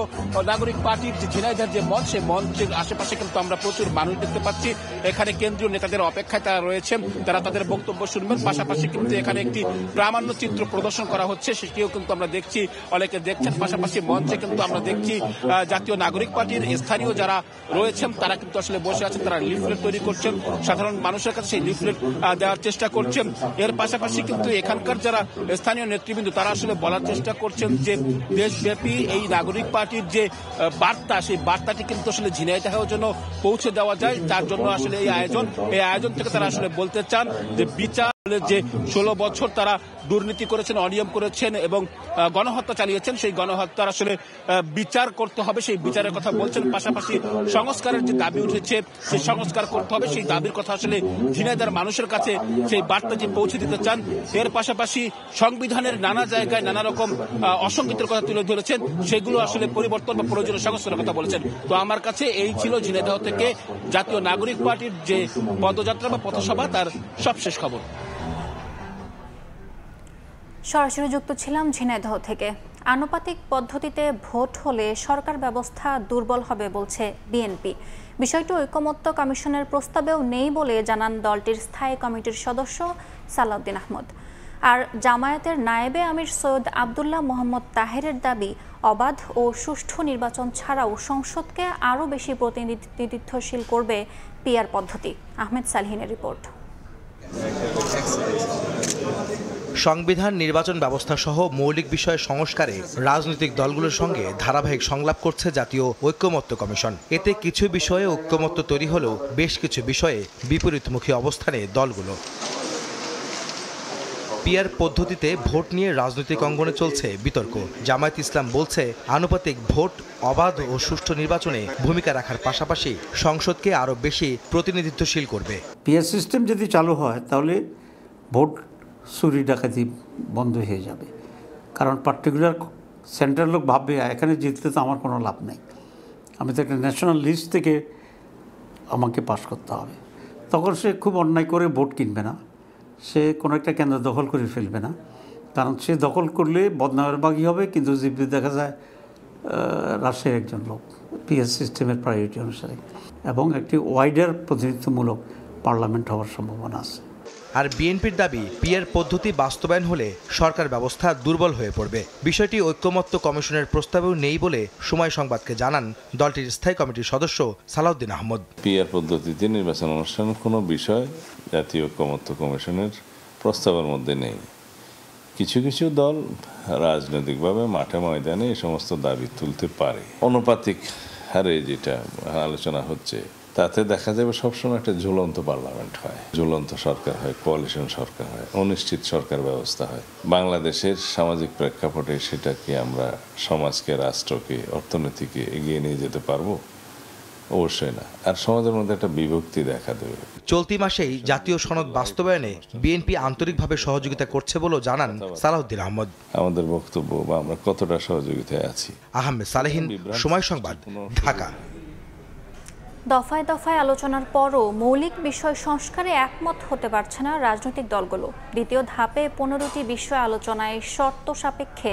নাগরিক পার্টির যে ঝিনাইদহের যে মঞ্চ, সেই মঞ্চের আশেপাশে কিন্তু আমরা প্রচুর মানুষ দেখতে পাচ্ছি। এখানে কেন্দ্রীয় নেতাদের অপেক্ষায় তারা রয়েছেন, তারা তাদের বক্তব্য শুনবেন। পাশাপাশি কিন্তু এখানে একটি প্রামাণ্য চিত্র প্রদর্শন করা হচ্ছে, সেটিও কিন্তু আমরা দেখছি, অনেকে দেখছেন। পাশাপাশি মঞ্চে কিন্তু আমরা দেখছি জাতীয় নাগরিক পার্টির স্থানীয় যারা রয়েছেন তারা কিন্তু আসলে বসে আছেন, তারা লিফলেট তৈরি করছেন, সাধারণ মানুষের কাছে সেই লিফলেট দেওয়ার চেষ্টা করছেন। এর পাশাপাশি কিন্তু এখানকার যারা স্থানীয় নেতৃবৃন্দ তারা আসলে বলার চেষ্টা করছেন যে দেশব্যাপী এই নাগরিক পার্টির যে বার্তা, সেই বার্তাটি কিন্তু আসলে ঝিনাইদহের জন্য পৌঁছে দেওয়া যায়, তার জন্য আসলে এই আয়োজন থেকে তারা আসলে বলতে চান যে বিচার যে 16 বছর তারা দুর্নীতি করেছেন, অনিয়ম করেছেন এবং গণহত্যা চালিয়েছেন, সেই গণহত্যার আসলে বিচার করতে হবে, সেই বিচারের কথা বলছেন। পাশাপাশি সংস্কারের যে দাবি উঠেছে সেই সংস্কার করতে হবে, সেই দাবির কথা আসলে ঝিনাইদহের মানুষের কাছে সেই বার্তা যে পৌঁছে দিতে চান। এর পাশাপাশি সংবিধানের নানা জায়গায় নানা রকম অসঙ্গতির কথা তুলে ধরেছেন, সেগুলো আসলে পরিবর্তন বা প্রয়োজনীয় সংস্কারের কথা বলেছেন। তো আমার কাছে এই ছিল ঝিনাইদহ থেকে জাতীয় নাগরিক পার্টির যে পদযাত্রা বা পথসভা তার সবশেষ খবর। সরাসরি যুক্ত ছিলাম ঝিনাইদহ থেকে। আনুপাতিক পদ্ধতিতে ভোট হলে সরকার ব্যবস্থা দুর্বল হবে বলছে বিএনপি। বিষয়টি ঐকমত্য কমিশনের প্রস্তাবেও নেই বলে জানান দলটির স্থায়ী কমিটির সদস্য সালাউদ্দিন আহমদ। আর জামায়াতের নায়েবে আমির সৈয়দ আবদুল্লাহ মোহাম্মদ তাহেরের দাবি, অবাধ ও সুষ্ঠু নির্বাচন ছাড়াও সংসদকে আরও বেশি প্রতিনিধিত্বশীল করবে পিআর পদ্ধতি। আহমেদ সালহিনের রিপোর্ট। সংবিধান, নির্বাচন ব্যবস্থা সহ মৌলিক বিষয়ে সংস্কারে রাজনৈতিক দলগুলোর সঙ্গে ধারাবাহিক সংলাপ করছে জাতীয় ঐকমত্য কমিশন। এতে কিছু বিষয়ে ঐকমত্য তৈরি হলেও বেশ কিছু বিষয়ে বিপরীতমুখী অবস্থানে দলগুলো। পিআর পদ্ধতিতে ভোট নিয়ে রাজনৈতিক অঙ্গনে চলছে বিতর্ক। জামায়াত ইসলাম বলছে, আনুপাতিক ভোট অবাধ ও সুষ্ঠু নির্বাচনে ভূমিকা রাখার পাশাপাশি সংসদকে আরও বেশি প্রতিনিধিত্বশীল করবে। পিআর সিস্টেম যদি চালু হয় তাহলে ভোট চুরি ডাকাতি বন্ধ হয়ে যাবে, কারণ পার্টিকুলার সেন্ট্রাল লোক ভাববে এখানে জিততে তো আমার কোনো লাভ নেই, আমি তো একটা ন্যাশনাল লিস্ট থেকে আমাকে পাশ করতে হবে। তখন সে খুব অন্যায় করে ভোট কিনবে না, সে কোনো একটা কেন্দ্র দখল করে ফেলবে না, কারণ সে দখল করলে বদনামের বাগি হবে। কিন্তু যদি দেখা যায় রাষ্ট্রের একজন লোক পিএস সিস্টেমের প্রায়োরিটি অনুসারে, এবং একটি ওয়াইডার প্রতিনিধিত্বমূলক পার্লামেন্ট হওয়ার সম্ভাবনা আছে। আর বিএনপির দাবি পিআর পদ্ধতি বাস্তবায়ন হলে সরকার ব্যবস্থা দুর্বল হয়ে পড়বে। বিষয়টি ঐক্যমত্য কমিশনের প্রস্তাবেও নেই বলে সময় সংবাদকে জানান দলটির স্থায়ী কমিটির সদস্য সালাউদ্দিন আহমদ। পিআর পদ্ধতিতে নির্বাচন অনুষ্ঠানের কোনো বিষয় জাতীয় ঐক্যমত্য কমিশনের প্রস্তাবের মধ্যে নেই। কিছু কিছু দল রাজনৈতিকভাবে মাঠে ময়দানে এই সমস্ত দাবি তুলতে পারে। অনুপাতিক হারে যেটা আলোচনা হচ্ছে তাতে দেখা যাবে সবসময় একটা ঝুলন্ত পার্লামেন্ট হয়, ঝুলন্ত সরকার হয়, কোয়ালিশন সরকার হয়, অনিশ্চিত সরকার ব্যবস্থা হয়। বাংলাদেশের সামাজিক প্রেক্ষাপটে সেটা কি আমরা সমাজকে, রাষ্ট্রকে, অর্থনীতিকে এগিয়ে নিয়ে যেতে পারবো? অবশ্যই না। আর সমাজের মধ্যে একটা বিভক্তি দেখা দেবে। চলতি মাসেই জাতীয় সনদ বাস্তবায়নে বিএনপি আন্তরিকভাবে সহযোগিতা করছে বলেও জানান সালাউদ্দিন আহমদ। আমাদের বক্তব্য বা আমরা কতটা সহযোগিতায় আছি। আহমেদ সালেহীন, সময় সংবাদ, ঢাকা। দফায় দফায় আলোচনার পরও মৌলিক বিষয় সংস্কারে একমত হতে পারছে না রাজনৈতিক দলগুলো। দ্বিতীয় ধাপে 15টি বিষয় আলোচনায় শর্ত সাপেক্ষে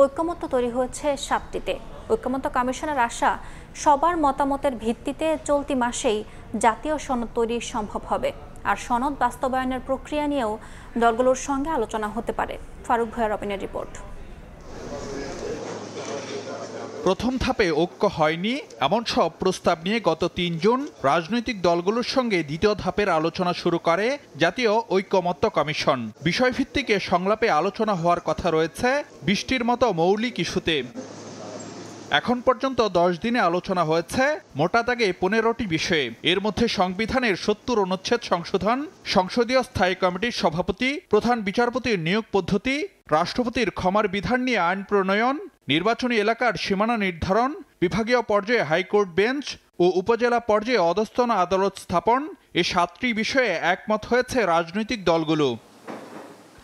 ঐক্যমত্য তৈরি হয়েছে 7টিতে। ঐক্যমত্য কমিশনের আশা, সবার মতামতের ভিত্তিতে চলতি মাসেই জাতীয় সনদ তৈরি সম্ভব হবে। আর সনদ বাস্তবায়নের প্রক্রিয়া নিয়েও দলগুলোর সঙ্গে আলোচনা হতে পারে। ফারুক ভূঁইয়া রবিনের রিপোর্ট। প্রথম ধাপে ঐক্য হয়নি এমন সব প্রস্তাব নিয়ে গত 3 জুন রাজনৈতিক দলগুলোর সঙ্গে দ্বিতীয় ধাপের আলোচনা শুরু করে জাতীয় ঐক্যমত্য কমিশন। বিষয়ভিত্তিক সংলাপে আলোচনা হওয়ার কথা রয়েছে 20টির মতো মৌলিক ইস্যুতে। এখন পর্যন্ত 10 দিনে আলোচনা হয়েছে মোটা দাগে 15টি বিষয়ে। এর মধ্যে সংবিধানের 70 অনুচ্ছেদ সংশোধন, সংসদীয় স্থায়ী কমিটির সভাপতি, প্রধান বিচারপতির নিয়োগ পদ্ধতি, রাষ্ট্রপতির ক্ষমার বিধান নিয়ে আইন প্রণয়ন, নির্বাচনী এলাকার সীমানা নির্ধারণ, বিভাগীয় পর্যায়ে হাইকোর্ট বেঞ্চ ও উপজেলা পর্যায়ে অধস্তন আদালত স্থাপন, এই 7টি বিষয়ে একমত হয়েছে রাজনৈতিক দলগুলো।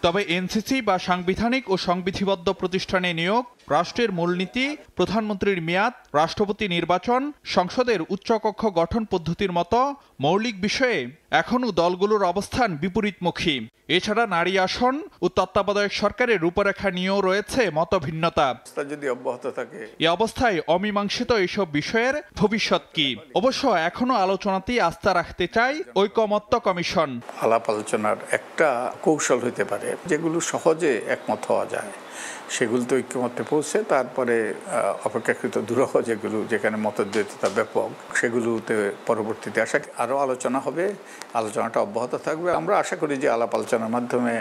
তবে এনসিসি বা সাংবিধানিক ও সংবিধিবদ্ধ প্রতিষ্ঠানে নিয়োগ, রাষ্ট্রের মূলনীতি, প্রধানমন্ত্রীর মেয়াদ, রাষ্ট্রপতি নির্বাচন, সংসদের উচ্চকক্ষ গঠন পদ্ধতির মতো মৌলিক বিষয়ে এখনও দলগুলোর অবস্থান বিপরীতমুখী। এছাড়া নারী আসন ও তত্ত্বাবধায়ক সরকারের রূপরেখা নিয়েও রয়েছে মতভিন্নতা। যদি অব্যাহত থাকে এই অবস্থায় অমীমাংসিত এইসব বিষয়ের ভবিষ্যৎ কি? অবশ্য এখনো আলোচনাতেই আস্থা রাখতে চায় ঐক্যমত্য কমিশন। আলাপ আলোচনার একটা কৌশল হতে পারে যেগুলো সহজে একমত হওয়া যায়, সেগুলোতে ঐক্যমত্যে পৌঁছে তারপরে অপেক্ষাকৃত দুরূহ যেগুলো যেখানে মতদ্বৈততা ব্যাপক সেগুলোতে পরবর্তীতে আরও আলোচনা হবে, আলোচনাটা অব্যাহত থাকবে। আমরা আশা করি যে আলাপ আলোচনার মাধ্যমে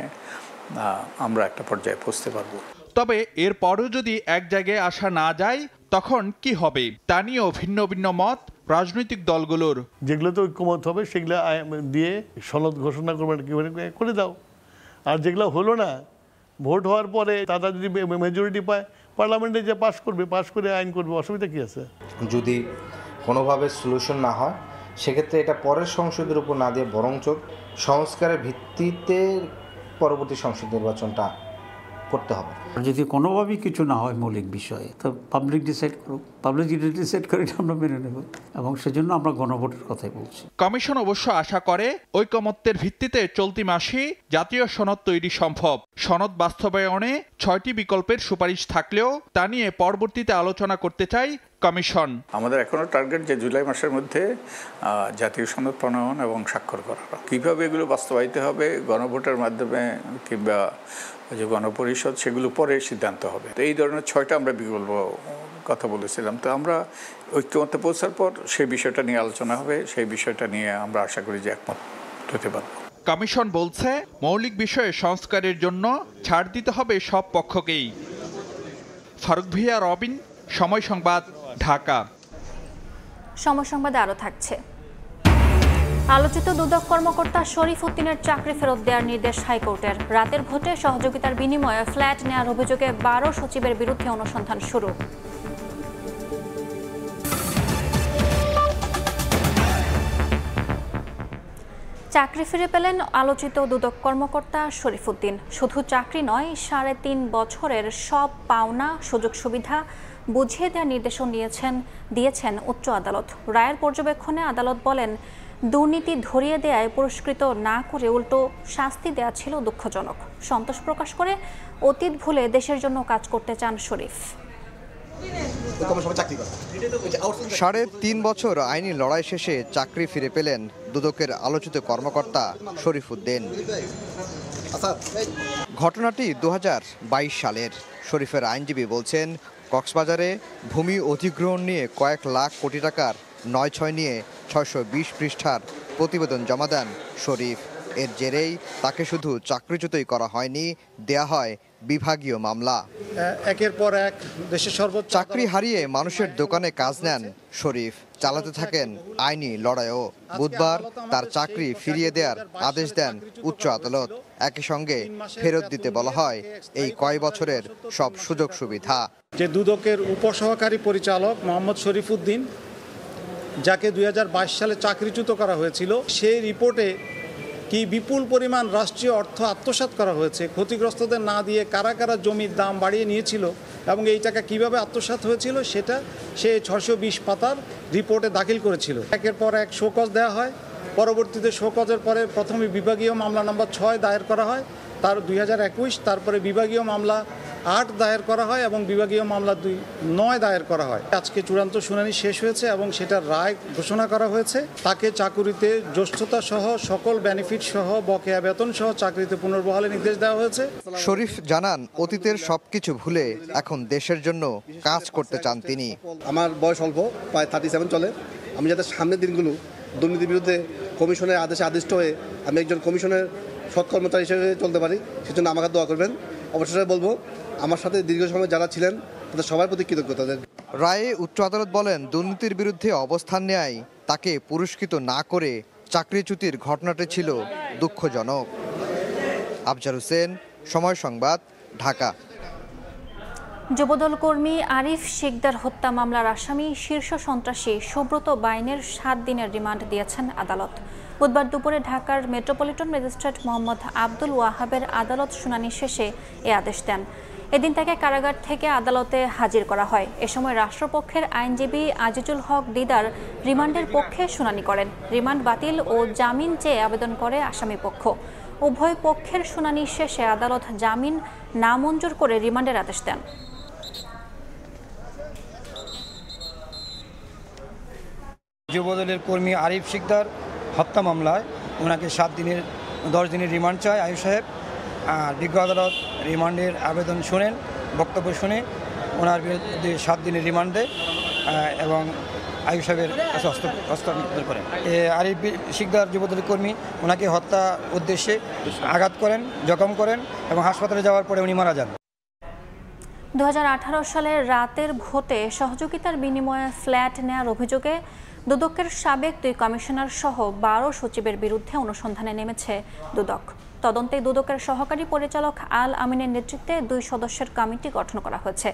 আমরা একটা পর্যায়ে পৌঁছতে পারবো। তবে এরপরও যদি এক জায়গায় আসা না যায় তখন কি হবে তা নিয়েও ভিন্ন ভিন্ন মত রাজনৈতিক দলগুলোর। যেগুলোতে ঐক্যমত হবে সেগুলো দিয়ে সনদ ঘোষণা করে দাও, আর যেগুলো হলো না ভোট হওয়ার পরে তারা যদি মেজরিটি পায় পার্লামেন্টে যে পাশ করে আইন করবে, অসুবিধা কি আছে? যদি কোনোভাবে সলিউশন না হয় সেক্ষেত্রে এটা পরের সংসদের উপর না দিয়ে বরঞ্চ সংস্কারের ভিত্তিতে পরবর্তী সংসদ নির্বাচনটা করতে হবে। যদি কোনোভাবেই কিছু না হয় মৌলিক বিষয়ে, তো পাবলিক ডিসাইড করুক, পাবলিক যদি ডিসাইড করে আমরা মেনে নেব, এবং সেজন্য আমরা গণভোটের কথাই বলছি। কমিশন অবশ্য আশা করে ঐক্যমত্যের ভিত্তিতে চলতি মাসে জাতীয় সনদ তৈরি সম্ভব। সনদ বাস্তবায়নে 6টি বিকল্পের সুপারিশ থাকলেও তা নিয়ে পরবর্তীতে আলোচনা করতে চাই কমিশন। আমাদের এখনো টার্গেট যে জুলাই মাসের মধ্যে জাতীয় সনদ প্রণয়ন এবং স্বাক্ষর করা। কিভাবে এগুলো বাস্তবায়িত হবে, গণভোটের মাধ্যমে কিংবা যে গণপরিষদ, সেগুলো পরে সিদ্ধান্ত হবে। তো এই ধরনের 6টা আমরা বিকল্প কথা বলেছিলাম। তো আমরা ঐক্যমত্যে পৌঁছার পর সেই বিষয়টা নিয়ে আলোচনা হবে, সেই বিষয়টা নিয়ে আমরা আশা করি যে একমত হতে পারব। কমিশন বলছে মৌলিক বিষয়ে সংস্কারের জন্য ছাড় দিতে হবে সব পক্ষকেই। ফারুক ভূঁইয়া, রবিন, সময় সংবাদ, ঢাকা। সময় সংবাদে আরও থাকছে। আলোচিত দুদক কর্মকর্তা শরীফ উদ্দিনের চাকরি ফেরত দেওয়ার নির্দেশ হাইকোর্টের। রাতের ভোটে সহযোগিতার বিনিময়ে ফ্ল্যাট নেওয়ার অভিযোগে 12 সচিবের বিরুদ্ধে অনুসন্ধান শুরু। চাকরি ফিরে পেলেন আলোচিত দুদক কর্মকর্তা শরীফ উদ্দিন। শুধু চাকরি নয়, 3.5 বছরের সব পাওনা সুযোগ সুবিধা বুঝিয়ে দেওয়ার নির্দেশও দিয়েছেন উচ্চ আদালত। রায়ের পর্যবেক্ষণে আদালত বলেন, দুর্নীতি ধরিয়ে দেয়ায় পুরস্কৃত না করে উল্টো শাস্তি দেয়া ছিল দুঃখজনক। সন্তোষ প্রকাশ করে অতীত ভুলে দেশের জন্য কাজ করতে চান শরীফ। ৩.৫ বছর আইনি লড়াই শেষে চাকরি ফিরে পেলেন দুদকের আলোচিত কর্মকর্তা শরীফ উদ্দিন। ঘটনাটি ২০২২ সালের। শরীফের আইনজীবী বলছেন, কক্সবাজারে ভূমি অধিগ্রহণ নিয়ে কয়েক লাখ কোটি টাকার ৯/৬ নিয়ে ৬২০ পৃষ্ঠার প্রতিবেদন জমা দেন শরীফ। এর জেরেই তাকে শুধু চাকরিচ্যুতই করা হয়নি, দেয়া হয় বিভাগীয় মামলা। একের পর এক দেশের সর্বোচ্চ চাকরি হারিয়ে মানুষের দোকানে কাজ নেন শরীফ, চালাতে থাকেন আইনি লড়াইও। বুধবার তার চাকরি ফিরিয়ে দেওয়ার আদেশ দেন উচ্চ আদালত। একই সঙ্গে ফেরত দিতে বলা হয় এই কয় বছরের সব সুযোগ সুবিধা। যে দুদকের উপসহকারী পরিচালক মোহাম্মদ শরীফ উদ্দিন, যাকে ২০২২ সালে চাকরিচ্যুত করা হয়েছিল, সেই রিপোর্টে কি বিপুল পরিমাণ রাষ্ট্রীয় অর্থ আত্মসাৎ করা হয়েছে, ক্ষতিগ্রস্তদের না দিয়ে কারা কারা জমির দাম বাড়িয়ে নিয়েছিল এবং এই টাকা কিভাবে আত্মসাৎ হয়েছিল সেটা সে ৬২০ পাতার রিপোর্টে দাখিল করেছিল। একের পর এক শোকজ দেওয়া হয়। পরবর্তীতে শোকজের পরে প্রথমে বিভাগীয় মামলা নম্বর ৬ দায়ের করা হয়, তার ২০২১, তারপরে বিভাগীয় মামলা ৮ দায়ের করা হয় এবং বিভাগীয় মামলা ৯ দায়ের করা হয়। আজকে চূড়ান্ত শুনানি শেষ হয়েছে এবং সেটার রায় ঘোষণা করা হয়েছে। তাকে চাকুরিতে জ্যেষ্ঠতা সহ সকল বেনিফিট সহ বকেয়া বেতন সহ চাকরিতে পুনর্বহালের নির্দেশ দেওয়া হয়েছে। শরীফ জানান, অতীতের সবকিছু ভুলে এখন দেশের জন্য কাজ করতে চান তিনি। আমার বয়স অল্প, প্রায় 37 চলে। আমি যাতে সামনের দিনগুলো দুর্নীতির বিরুদ্ধে কমিশনের আদেশে আদিষ্ট হয়ে আমি একজন কমিশনের সৎ কর্মচারী হিসেবে চলতে পারি, সেজন্য আমাকে দোয়া করবেন। অবশেষে বলবো, আমার সাথে দীর্ঘ সময় যারা ছিলেন তাদের সবার প্রতি কৃতজ্ঞতা। রায়ে উচ্চ আদালত বলেন, দুর্নীতির বিরুদ্ধে অবস্থান নেয় তাকে পুরস্কৃত না করে চাকরিচ্যুতির ঘটনাটি ছিল দুঃখজনক। আফজার হোসেন, সময় সংবাদ, ঢাকা। যুবদল কর্মী আরিফ শিকদার হত্যা মামলার আসামি শীর্ষ সন্ত্রাসী সুব্রত বাইনের ৭ দিনের রিমান্ড দিয়েছেন আদালত। বুধবার দুপুরে ঢাকার মেট্রোপলিটন ম্যাজিস্ট্রেট মোহাম্মদ আব্দুল ওয়াহাবের আদালত শুনানি শেষে এ আদেশ দেন। এদিন তাকে কারাগার থেকে আদালতে হাজির করা হয়। এ সময় রাষ্ট্রপক্ষের আইনজীবী আজিজুল হক দিদার রিমান্ডের পক্ষে শুনানি করেন। রিমান্ড বাতিল ও জামিন চেয়ে আবেদন করে আসামি পক্ষ। উভয় পক্ষের শুনানি শেষে আদালত জামিন নামঞ্জুর করে রিমান্ডের আদেশ দেন। যুবদলের কর্মী আরিফ শিকদার হত্যা মামলায় ওনাকে 10 দিনের রিমান্ড চায় আয়ুব সাহেব। আর বিজ্ঞ আদালত রিমান্ডের আবেদন শোনেন, বক্তব্য শুনে ওনার বিরুদ্ধে 7 দিনের রিমান্ড দেয় এবং আয়ুব সাহেবের কাছে হস্তান্তর করেন। আরিফ শিকদার যুবদলের কর্মী ওনাকে হত্যা উদ্দেশ্যে আঘাত করেন, জখম করেন এবং হাসপাতালে যাওয়ার পরে উনি মারা যান। 2018 সালের রাতের ভোটে সহযোগিতার বিনিময়ে ফ্ল্যাট নেয়ার অভিযোগে দুদকের সাবেক 2 কমিশনার সহ 12 সচিবের বিরুদ্ধে অনুসন্ধানে নেমেছে দুদক। তদন্তে দুদকের সহকারী পরিচালক আল আমিনের নেতৃত্বে 2 সদস্যের কমিটি গঠন করা হয়েছে।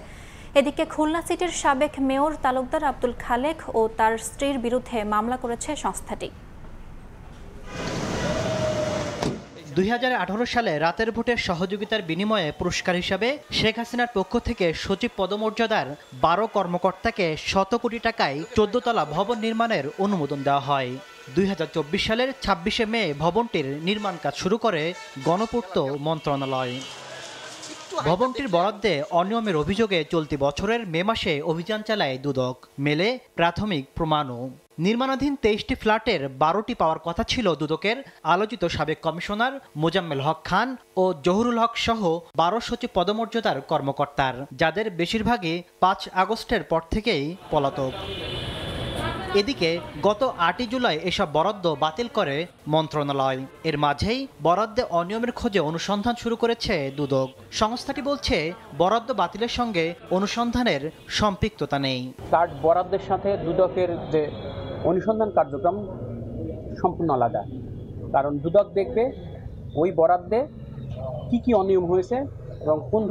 এদিকে খুলনা সিটির সাবেক মেয়র তালুকদার আব্দুল খালেক ও তার স্ত্রীর বিরুদ্ধে মামলা করেছে সংস্থাটি। 2018 সালে রাতের ভোটের সহযোগিতার বিনিময়ে পুরস্কার হিসাবে শেখ হাসিনার পক্ষ থেকে সচিব পদমর্যাদার 12 কর্মকর্তাকে 100 কোটি টাকায় 14 তলা ভবন নির্মাণের অনুমোদন দেওয়া হয়। 2024 সালের 26শে মে ভবনটির নির্মাণ কাজ শুরু করে গণপূর্ত মন্ত্রণালয়। ভবনটির বরাদ্দে অনিয়মের অভিযোগে চলতি বছরের মে মাসে অভিযান চালায় দুদক। মেলে প্রাথমিক প্রমাণও। নির্মাণাধীন 23টি ফ্ল্যাটের 12টি পাওয়ার কথা ছিল দুদকের আলোচিত সাবেক কমিশনার মোজাম্মেল হক খান ও জহুরুল হক সহ 12 সচিব পদমর্যাদার কর্মকর্তার, যাদের বেশিরভাগই 5 আগস্টের পর থেকেই পলাতক। এদিকে গত 8 জুলাই এসব বরাদ্দ বাতিল করে মন্ত্রণালয়। এর মাঝেই বরাদ্দে অনিয়মের খোঁজে অনুসন্ধান শুরু করেছে দুদক। সংস্থাটি বলছে বরাদ্দ বাতিলের সঙ্গে অনুসন্ধানের সম্পৃক্ততা নেই। কার্ড বরাদ্দের সাথে দুদকের যে অনুসন্ধান কার্যক্রম সম্পূর্ণ আলাদা, কারণ দুদক দেখবে ওই বরাদ্দে কি অনিয়ম হয়েছে এবং কোন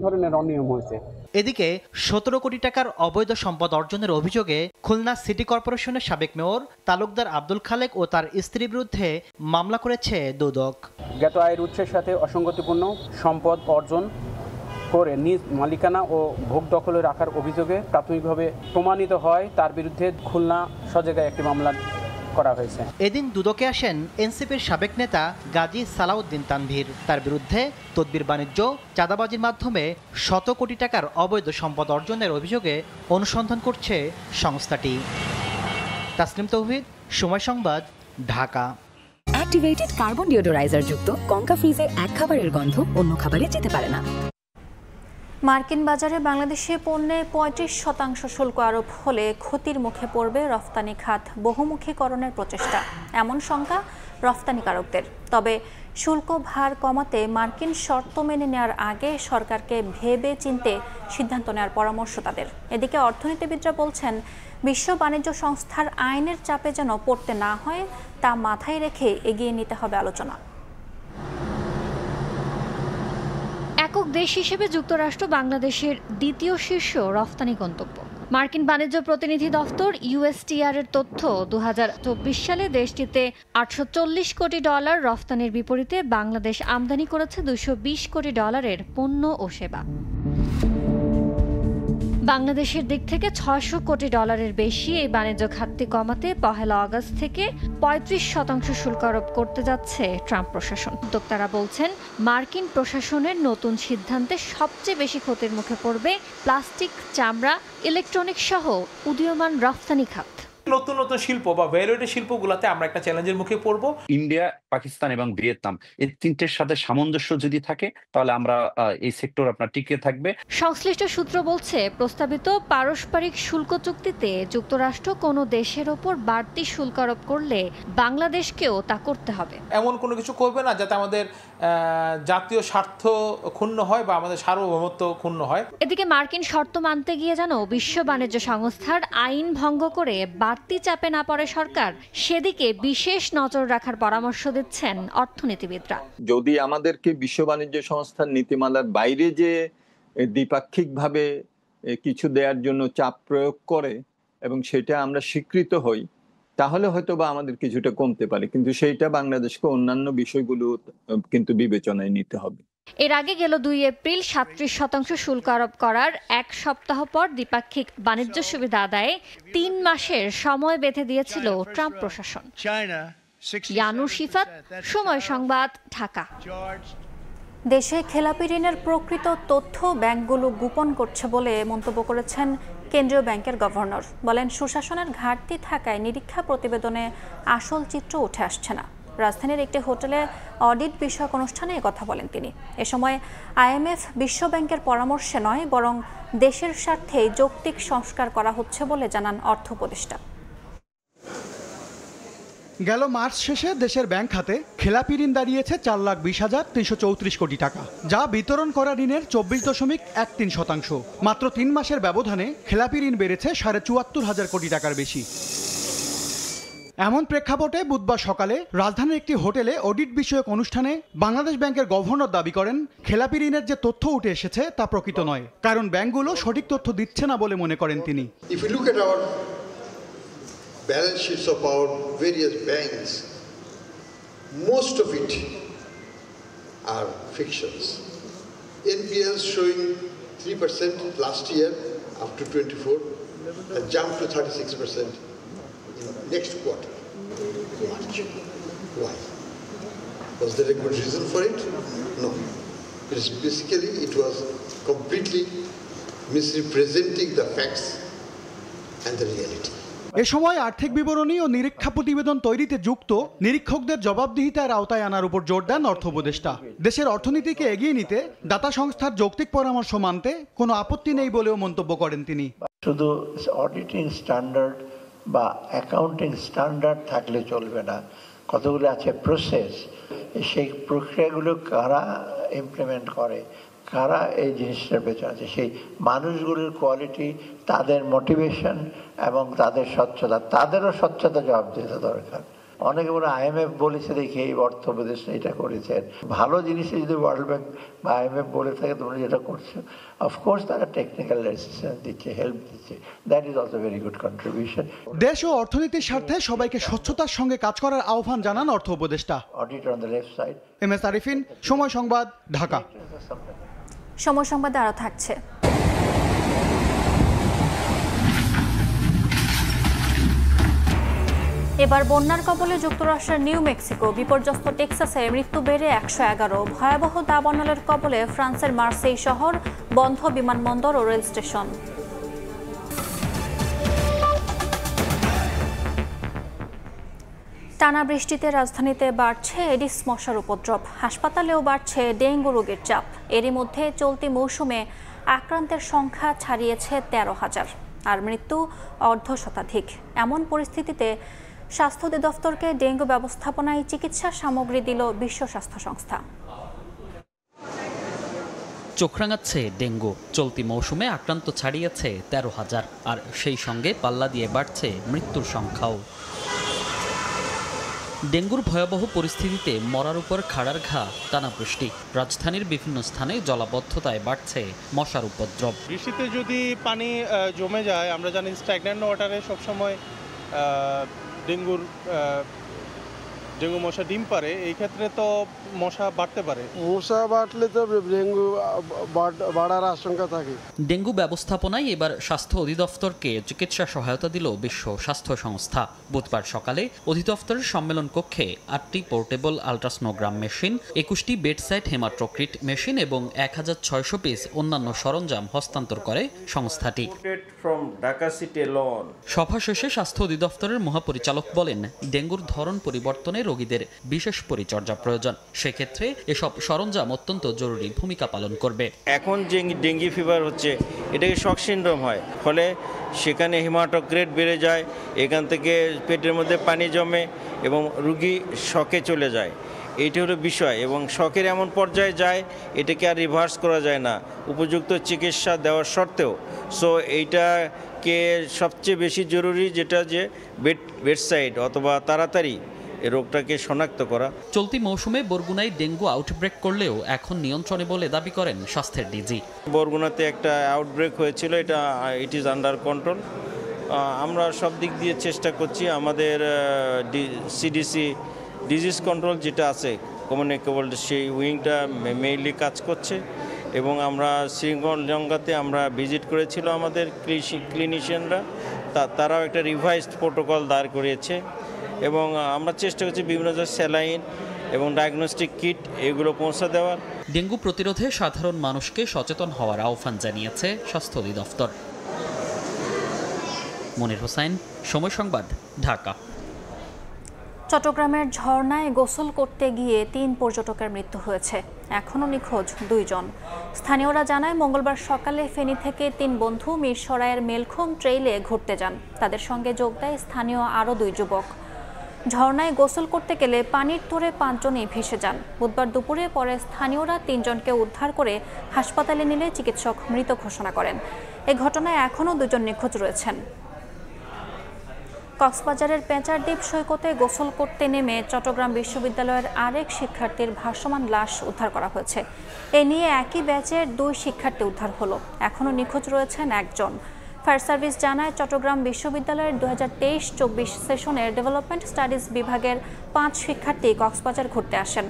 ধরনের অনিয়ম হয়েছে। এদিকে 17 কোটি টাকার অবৈধ সম্পদ অর্জনের অভিযোগে খুলনা সিটি কর্পোরেশনের সাবেক মেয়র তালুকদার আব্দুল খালেক ও তার স্ত্রীর বিরুদ্ধে মামলা করেছে দুদক। জ্ঞাত আয়ের উৎসের সাথে অসঙ্গতিপূর্ণ সম্পদ অর্জন করে নিজ মালিকানা ও ভোগ দখলে রাখার অভিযোগে প্রাথমিকভাবে প্রমাণিত হয়, তার বিরুদ্ধে খুলনা সজেগায় একটি মামলা করা হয়েছে। এদিন দুদকে আসেন এনসিপির সাবেক নেতা গাজী সালাউদ্দিন তানভীর। তার বিরুদ্ধে তদবির বাণিজ্য, চাঁদাবাজির মাধ্যমে শত কোটি টাকার অবৈধ সম্পদ অর্জনের অভিযোগে অনুসন্ধান করছে সংস্থাটি। তাসনিম তৌহিদ, সময় সংবাদ, ঢাকা। অ্যাক্টিভেটেড কার্বন ডিওডোরাইজার যুক্ত কঙ্কা ফ্রিজে এক খাবারের গন্ধ অন্য খাবারে যেতে পারে না। মার্কিন বাজারে বাংলাদেশি পণ্যে 35% শুল্ক আরোপ হলে ক্ষতির মুখে পড়বে রফতানি খাত বহুমুখীকরণের প্রচেষ্টা, এমন শঙ্কা রফতানিকারকদের। তবে শুল্ক ভার কমাতে মার্কিন শর্ত মেনে নেওয়ার আগে সরকারকে ভেবে চিন্তে সিদ্ধান্ত নেওয়ার পরামর্শ তাদের। এদিকে অর্থনীতিবিদরা বলছেন, বিশ্ব বাণিজ্য সংস্থার আইনের চাপে যেন পড়তে না হয় তা মাথায় রেখে এগিয়ে নিতে হবে আলোচনা। একক দেশ হিসেবে যুক্তরাষ্ট্র বাংলাদেশের দ্বিতীয় শীর্ষ রফতানি গন্তব্য। মার্কিন বাণিজ্য প্রতিনিধি দফতর ইউএসটিআর এর তথ্য, 2024 সালে দেশটিতে $840 কোটি রফতানির বিপরীতে বাংলাদেশ আমদানি করেছে $220 কোটি পণ্য ও সেবা। বাংলাদেশের দিক থেকে $600 কোটি বেশি এই বাণিজ্য ঘাটতি কমাতে 1 আগস্ট থেকে 35% শুল্ক আরোপ করতে যাচ্ছে ট্রাম্প প্রশাসন। উদ্যোক্তারা বলছেন, মার্কিন প্রশাসনের নতুন সিদ্ধান্তে সবচেয়ে বেশি ক্ষতির মুখে পড়বে প্লাস্টিক, চামড়া, ইলেকট্রনিক্স সহ উদীয়মান রফতানি খাত। নতুন নতুন শিল্প বা ভ্যালুয়েটেড শিল্পগুলোতে আমরা একটা চ্যালেঞ্জের মুখে পড়ব। ইন্ডিয়া, পাকিস্তান এবং ভিয়েতনাম এই তিনটের সাথে সামঞ্জস্য যদি থাকে তাহলে আমরা এই সেক্টর আপনার টিকে থাকবে। সংশ্লিষ্ট সূত্র বলছে, প্রস্তাবিত পারস্পরিক শুল্ক চুক্তিতে যুক্তরাষ্ট্র কোনো দেশের ওপর বাড়তি শুল্ক আরোপ করলে বাংলাদেশকেও তা করতে হবে। এমন কোনো কিছু করবে না যাতে আমাদের জাতীয় স্বার্থ ক্ষুণ্ণ হয় বা আমাদের সার্বভৌমত্ব ক্ষুণ্ণ হয়। এদিকে মার্কিন শর্ত মানতে গিয়ে যেন বিশ্ব বাণিজ্য সংস্থার আইন ভঙ্গ করে বাড়তি চাপে না পড়ে সরকার, সেদিকে বিশেষ নজর রাখার পরামর্শ দিচ্ছেন অর্থনীতিবিদরা। যদি আমাদেরকে বিশ্ব বাণিজ্য সংস্থার নীতিমালার বাইরে যে দ্বিপাক্ষিকভাবে কিছু দেওয়ার জন্য চাপ প্রয়োগ করে এবং সেটা আমরা স্বীকৃত হই, তাহলে হয়তো বা আমাদের কিছুটা কমতে পারে, কিন্তু সেইটা বাংলাদেশকে অন্যান্য বিষয়গুলো কিন্তু বিবেচনায় নিতে হবে। এর আগে গেল 2 এপ্রিল 37% শুল্ক আরোপ করার এক সপ্তাহ পর দ্বিপাক্ষিক বাণিজ্য সুবিধা আদায়ে 3 মাসের সময় বেঁধে দিয়েছিল ট্রাম্প প্রশাসন। ইয়ানুর শিফাত, সময় সংবাদ, ঢাকা। দেশে খেলাপি ঋণের প্রকৃত তথ্য ব্যাংকগুলো গোপন করছে বলে মন্তব্য করেছেন কেন্দ্রীয় ব্যাংকের গভর্নর। বলেন, সুশাসনের ঘাটতি থাকায় নিরীক্ষা প্রতিবেদনে আসল চিত্র উঠে আসছে না। রাজধানীর একটি হোটেলে অডিট বিষয়ক অনুষ্ঠানে কথা বলেন তিনি। এ সময় আইএমএফ, বিশ্ব ব্যাংকের পরামর্শে নয় বরং দেশের স্বার্থে যৌক্তিক সংস্কার করা হচ্ছে বলে জানান অর্থ উপদেষ্টা। গেল মার্চ শেষে দেশের ব্যাংক খাতে খেলাপি ঋণ দাঁড়িয়েছে 4,20,334 কোটি টাকা, যা বিতরণ করা ঋণের 24.13%। মাত্র 3 মাসের ব্যবধানে খেলাপি ঋণ বেড়েছে 74,500 কোটি টাকার বেশি। এমন প্রেক্ষাপটে বুধবার সকালে রাজধানীর একটি হোটেলে অডিট বিষয়ক অনুষ্ঠানে বাংলাদেশ ব্যাংকের গভর্নর দাবি করেন, খেলাপি ঋণের যে তথ্য উঠে এসেছে তা প্রকৃত নয়, কারণ ব্যাংকগুলো সঠিক তথ্য দিচ্ছে না বলে মনে করেন তিনি। Balance sheets of our various banks, most of it are fictions. NPLs showing 3% last year up to 24 and jumped to 36% in next quarter, March. Why? Was there a good reason for it? No. It is basically, it was completely misrepresenting the facts and the reality. এ সময় আর্থিক বিবরণী ও নিরীক্ষা প্রতিবেদন তৈরিতে যুক্ত নিরীক্ষকদের জবাবদিহিতার আওতায় আনার উপর জোর দেন অর্থ উপদেষ্টা। দেশের অর্থনীতিকে এগিয়ে নিতে দাতা সংস্থার যৌক্তিক পরামর্শ মানতে কোনো আপত্তি নেই বলেও মন্তব্য করেন তিনি। শুধু অডিটিং স্ট্যান্ডার্ড বা অ্যাকাউন্টিং স্ট্যান্ডার্ড থাকলে চলবে না, কতগুলো আছে প্রসেস, সেই প্রক্রিয়াগুলো কারা ইমপ্লিমেন্ট করে, কারা এই জিনিসটার পেছনে আছে, সেই মানুষগুলোর কোয়ালিটি, তাদের মোটিভেশন এবং তাদের স্বচ্ছতা, তাদেরও স্বচ্ছতা জবাব দিতে দরকার। অনেকে বলে আইএমএফ বলেছে দেখি এই অর্থ উপদেষ্টা এটা করেছেন, ভালো জিনিসে যদি ওয়ার্ল্ড ব্যাংক বা আইএমএফ বলে থাকে তোমরা যেটা করছো, অফকোর্স তারা টেকনিক্যাল অ্যাসিস্ট্যান্স দিচ্ছে, হেল্প দিচ্ছে, that is also very good contribution. দেশ ও অর্থনীতির স্বার্থে সবাইকে স্বচ্ছতার সঙ্গে কাজ করার আহ্বান জানান অর্থ উপদেষ্টা। Audit on the left side. M S Arifin, সময় সংবাদ, ঢাকা। সময় সংবাদে আরও থাকছে। এবার বন্যার কবলে যুক্তরাষ্ট্রের নিউ মেক্সিকো, বিপর্যস্ত টেক্সাসে মৃত্যু বেড়ে 111। ভয়াবহ দাবানলের কবলে ফ্রান্সের মার্সেই শহর, বন্ধ বিমানবন্দর ও রেল স্টেশন। টানা বৃষ্টিতে রাজধানীতে বাড়ছে এডিস মশার উপদ্রব, হাসপাতালেও বাড়ছে ডেঙ্গু রোগীর চাপ। এরই মধ্যে চলতি মৌসুমে আক্রান্তের সংখ্যা ছাড়িয়েছে 13,000 আর মৃত্যু অর্ধশতাধিক। এমন পরিস্থিতিতে স্বাস্থ্য অধিদপ্তরকে ডেঙ্গু ব্যবস্থাপনায় চিকিৎসা সামগ্রী দিল বিশ্ব স্বাস্থ্য সংস্থা। চোখ রাঙাচ্ছে ডেঙ্গু, চলতি মৌসুমে আক্রান্ত ছাড়িয়েছে 13,000 আর সেই সঙ্গে পাল্লা দিয়ে বাড়ছে মৃত্যুর সংখ্যাও। ডেঙ্গুর ভয়াবহ পরিস্থিতিতে মরার উপর খাড়ার ঘা টানা বৃষ্টি, রাজধানীর বিভিন্ন স্থানে জলাবদ্ধতায় বাড়ছে মশার উপদ্রব। বৃষ্টিতে যদি পানি জমে যায়, আমরা জানি স্ট্যাগন্যান্ট ওয়াটারে সবসময় ডেঙ্গু মশা ডিম পারে, এই ক্ষেত্রে তো মশা বাড়তে পারে। মশা বাড়লে তো ডেঙ্গু বাড়ার আশঙ্কা থাকে। ডেঙ্গু ব্যবস্থাপনায় এবার স্বাস্থ্য অধিদপ্তরকে চিকিৎসা সহায়তা দিল বিশ্ব স্বাস্থ্য সংস্থা। বুধবার সকালে অধিদপ্তরের সম্মেলন কক্ষে 8টি পোর্টেবল আল্ট্রাসনোগ্রাম মেশিন, 21টি বেডসাইড হেমাটোক্রিট মেশিন এবং 1600 পিস অন্যান্য সরঞ্জাম হস্তান্তর করে সংস্থাটি। সভা শেষে স্বাস্থ্য অধিদপ্তরের মহাপরিচালক বলেন, ডেঙ্গুর ধরন পরিবর্তনে রোগীদের বিশেষ পরিচর্যা প্রয়োজন, সেক্ষেত্রে এসব সরঞ্জাম অত্যন্ত জরুরি ভূমিকা পালন করবে। এখন যে ডেঙ্গি ফিভার হচ্ছে, এটাকে শক সিনড্রোম হয়, ফলে সেখানে হেমাটোক্রিট বেড়ে যায়, এখান থেকে পেটের মধ্যে পানি জমে এবং রোগী শকে চলে যায়। এইটা হলো বিষয়, এবং শকের এমন পর্যায়ে যায় এটাকে আর রিভার্স করা যায় না উপযুক্ত চিকিৎসা দেওয়ার সত্ত্বেও। সো এইটাকে সবচেয়ে বেশি জরুরি যেটা যে বেডসাইড অথবা তাড়াতাড়ি এই রোগটাকে শনাক্ত করা। চলতি মৌসুমে বরগুনায় ডেঙ্গু আউটব্রেক করলেও এখন নিয়ন্ত্রণে বলে দাবি করেন স্বাস্থ্যের ডিজি। বরগুনাতে একটা আউটব্রেক হয়েছিল, ইট ইজ আন্ডার কন্ট্রোল। আমরা সব দিক দিয়ে চেষ্টা করছি, আমাদের সিডিসি ডিজিজ কন্ট্রোল যেটা আছে কমিউনিকেবল, সেই উইংটা মেইনলি কাজ করছে। এবং আমরা শ্রীগঞ্জে আমরা ভিজিট করেছিল আমাদের ক্লিনিশিয়ানরা, তারাও একটা রিভাইজড প্রোটোকল দাঁড় করিয়েছে। এবং আমরা চেষ্টা করছি বিভিন্ন স্যালাইন এবং ডায়াগনস্টিক কিট এগুলো পৌঁছে দেওয়ার। ডেঙ্গু প্রতিরোধে সাধারণ মানুষকে সচেতন হওয়ার আহ্বান জানিয়েছে স্বাস্থ্য অধিদপ্তর। মনির হোসেন, সময় সংবাদ, ঢাকা। চট্টগ্রামের ঝর্ণায় গোসল করতে গিয়ে 3 পর্যটকের মৃত্যু হয়েছে, এখনও নিখোঁজ 2 জন। স্থানীয়রা জানায়, মঙ্গলবার সকালে ফেনী থেকে 3 বন্ধু মিরসরাইয়ের মেলখুম ট্রেইলে ঘুরতে যান। তাদের সঙ্গে যোগ দেয় স্থানীয় আরও 2 যুবক। ঝর্ণায় গোসল করতে গেলে পানির তোরে 5 জনই ভেসে যান। বুধবার দুপুরে পরে স্থানীয়রা 3 জনকে উদ্ধার করে হাসপাতালে নিলে চিকিৎসক মৃত ঘোষণা করেন। এ ঘটনায় এখনও 2 জন নিখোঁজ রয়েছেন। কক্সবাজারের পেঁচারদ্বীপ সৈকতে গোসল করতে নেমে চট্টগ্রাম বিশ্ববিদ্যালয়ের আরেক শিক্ষার্থীর ভাসমান লাশ উদ্ধার করা হয়েছে। এ নিয়ে একই ব্যাচের 2 শিক্ষার্থী উদ্ধার হলো, এখনও নিখোঁজ রয়েছেন 1 জন। ফায়ার সার্ভিস জানায়, চট্টগ্রাম বিশ্ববিদ্যালয়ের 2023-24 সেশনের ডেভেলপমেন্ট স্টাডিজ বিভাগের 5 শিক্ষার্থী কক্সবাজার ঘুরতে আসেন।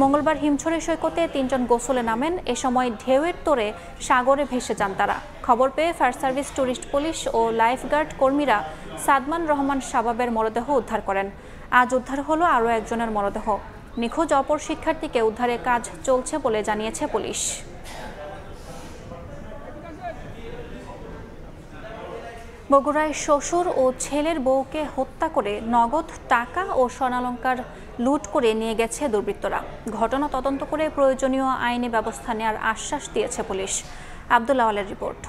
মঙ্গলবার হিমছড়ি সৈকতে 3 জন গোসলে নামেন। এ সময় ঢেউয়ের তোরে সাগরে ভেসে যান তারা। খবর পেয়ে ফায়ার সার্ভিস, টুরিস্ট পুলিশ ও লাইফগার্ড কর্মীরা সাদমান রহমান শাবাবের মরদেহ উদ্ধার করেন। আজ উদ্ধার হলো আরও 1 জনের মরদেহ। নিখোঁজ অপর শিক্ষার্থীকে উদ্ধারের কাজ চলছে বলে জানিয়েছে পুলিশ। বগুড়ায় শ্বশুর ও ছেলের বউকে হত্যা করে নগদ টাকা ও স্বর্ণালংকার লুট করে নিয়ে গেছে দুর্বৃত্তরা। ঘটনা তদন্ত করে প্রয়োজনীয় আইনি ব্যবস্থা নেওয়ার আশ্বাস দিয়েছে পুলিশ। আব্দুল্লাহ আলের রিপোর্ট।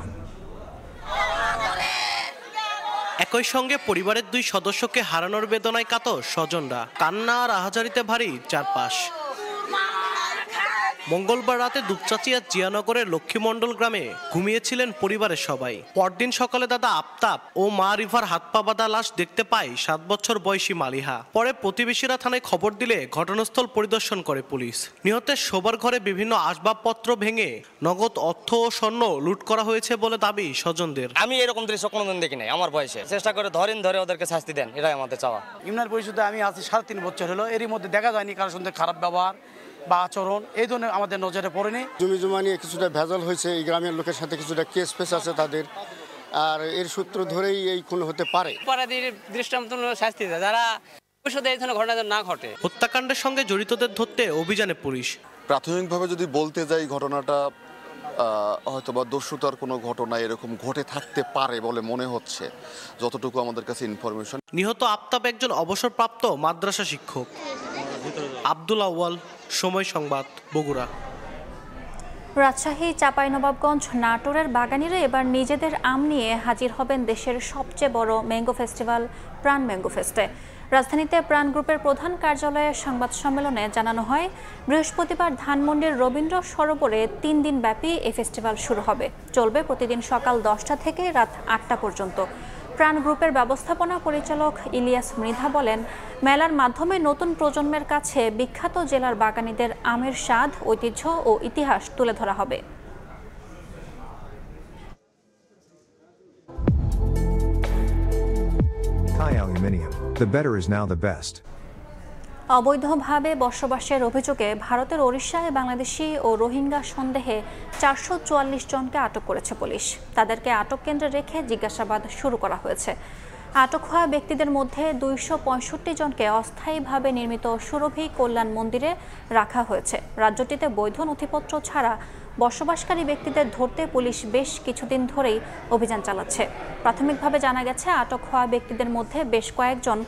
একই সঙ্গে পরিবারের 2 সদস্যকে হারানোর বেদনায় কাতর স্বজনরা, কান্না আর আহাজারিতে ভারী চারপাশ। মঙ্গলবার রাতে দুপচাচিয়া জিয়ানগরের লক্ষ্মীমণ্ডল গ্রামে ঘুমিয়েছিলেন পরিবারের সবাই। পরদিন সকালে দাদা আফতাব ও মা রিভার হাত পা বাঁধা লাশ দেখতে পায় 7 বছর বয়সী মালিহা। পরে প্রতিবেশীরা থানায় খবর দিলে ঘটনাস্থল পরিদর্শন করে পুলিশ। নিহতের শোবার ঘরে বিভিন্ন আসবাবপত্র ভেঙে নগদ অর্থ ও স্বর্ণ লুট করা হয়েছে বলে দাবি স্বজনদের। আমি এরকম দৃশ্য কোনোদিন দেখি নাই আমার বয়সে। চেষ্টা করে ধরে ওদেরকে শাস্তি দেন, এটাই আমাদের চাওয়া। ইউনিয়ন পরিষদে আমি আছি 3.5 বছর হলো, এরই মধ্যে দেখা যায়নি কারোর সঙ্গে খারাপ ব্যবহার বা আচরণ এই ধরনের আমাদের নজরে পড়েনি। জমি জমা নিয়ে কিছুটা ভেজাল হয়েছে, এই গ্রামের লোকের সাথে কিছুটা কেস ফেস আছে তাদের, আর এর সূত্র ধরেই এই খুন হতে পারে। অপরাধীর দৃষ্টান্তমূলক শাস্তি দেয়, যারা ভবিষ্যতে এই ধরনের ঘটনা না ঘটে। হত্যাকাণ্ডের সঙ্গে জড়িতদের ধরতে অভিযানে পুলিশ। প্রাথমিকভাবে যদি বলতে যাই, ঘটনাটা হয়তোবা দস্যুতার কোনো ঘটনা এরকম ঘটে থাকতে পারে বলে মনে হচ্ছে, যতটুকু আমাদের কাছে ইনফরমেশন। নিহত আফতাব একজন অবসরপ্রাপ্ত মাদ্রাসা শিক্ষক। আব্দুল আউয়াল, সময় সংবাদ, বগুড়া। রাজশাহী, চাঁপাইনবাবগঞ্জ, নাটোরের বাগানীরা এবার নিজেদের আম নিয়ে হাজির হবেন দেশের সবচেয়ে বড় ম্যাঙ্গো ফেস্টিভ্যাল প্রাণ ম্যাঙ্গো ফেস্টে। রাজধানীতে প্রাণ গ্রুপের প্রধান কার্যালয়ে সংবাদ সম্মেলনে জানানো হয়, বৃহস্পতিবার ধানমন্ডির রবীন্দ্র সরোবরে 3 দিন ব্যাপী এই ফেস্টিভ্যাল শুরু হবে। চলবে প্রতিদিন সকাল 10টা থেকে রাত 8টা পর্যন্ত। প্রাণ গ্রুপের ব্যবস্থাপনা পরিচালক ইলিয়াস মৃধা বলেন, মেলার মাধ্যমে নতুন প্রজন্মের কাছে বিখ্যাত জেলার বাগানীদের আমের স্বাদ, ঐতিহ্য ও ইতিহাস তুলে ধরা হবে। Thai Aluminium. The better is now the best. অবৈধভাবে বসবাসের অভিযোগে ভারতের ওড়িশায় বাংলাদেশি ও রোহিঙ্গা সন্দেহে 444 জনকে আটক করেছে পুলিশ। তাদেরকে আটক কেন্দ্রে রেখে জিজ্ঞাসাবাদ শুরু করা হয়েছে। আটক হওয়া ব্যক্তিদের মধ্যে 265 জনকে অস্থায়ীভাবে নির্মিত সুরভি কল্যাণ মন্দিরে রাখা হয়েছে। রাজ্যটিতে বৈধ নথিপত্র ছাড়া বসবাসকারী ব্যক্তিদের ধরতে পুলিশ বেশ কিছুদিন ধরেই অভিযান চালাচ্ছে। প্রাথমিকভাবে জানা গেছে, আটক হওয়া ব্যক্তিদের মধ্যে বেশ কয়েকজন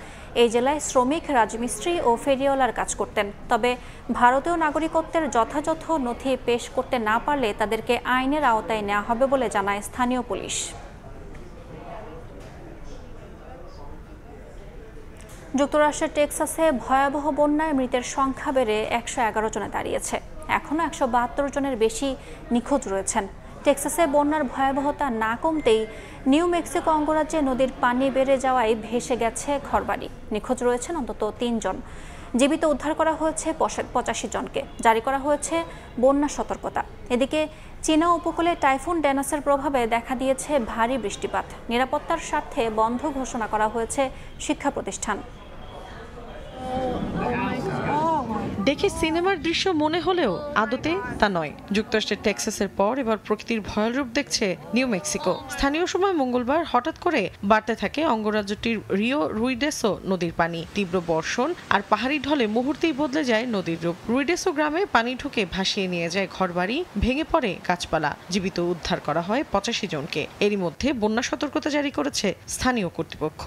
এই জেলায় শ্রমিক, রাজমিস্ত্রি ও ফেরিওয়ালার কাজ করতেন। তবে ভারতীয় নাগরিকত্বের যথাযথ নথি পেশ করতে না পারলে তাদেরকে আইনের আওতায় নেওয়া হবে বলে জানায় স্থানীয় পুলিশ। যুক্তরাষ্ট্রের টেক্সাসে ভয়াবহ বন্যায় মৃতের সংখ্যা বেড়ে 111 জনে দাঁড়িয়েছে। এখনও 172 জনের বেশি নিখোঁজ রয়েছেন। টেক্সাসে বন্যার ভয়াবহতা না কমতেই নিউ মেক্সিকো অঙ্গরাজ্যে নদীর পানি বেড়ে যাওয়ায় ভেসে গেছে ঘরবাড়ি। নিখোঁজ রয়েছেন অন্তত 3 জন। জীবিত উদ্ধার করা হয়েছে 85 জনকে। জারি করা হয়েছে বন্যা সতর্কতা। এদিকে চীনা উপকূলে টাইফুন ড্যানাসের প্রভাবে দেখা দিয়েছে ভারী বৃষ্টিপাত। নিরাপত্তার স্বার্থে বন্ধ ঘোষণা করা হয়েছে শিক্ষা প্রতিষ্ঠান। দেখে সিনেমার দৃশ্য মনে হলেও আদতে তা নয়। যুক্তরাষ্ট্রের টেক্সাসের পর এবার প্রকৃতির ভয়াল রূপ দেখছে নিউ মেক্সিকো। স্থানীয় সময় মঙ্গলবার হঠাৎ করে বাড়তে থাকে অঙ্গরাজ্যটির রিও রুইডেসো নদীর পানি। তীব্র বর্ষণ আর পাহাড়ি ঢলে মুহূর্তেই বদলে যায় নদীর রূপ। রুইডেসো গ্রামে পানি ঢুকে ভাসিয়ে নিয়ে যায় ঘরবাড়ি, ভেঙে পড়ে গাছপালা। জীবিত উদ্ধার করা হয় 85 জনকে। এরই মধ্যে বন্যা সতর্কতা জারি করেছে স্থানীয় কর্তৃপক্ষ।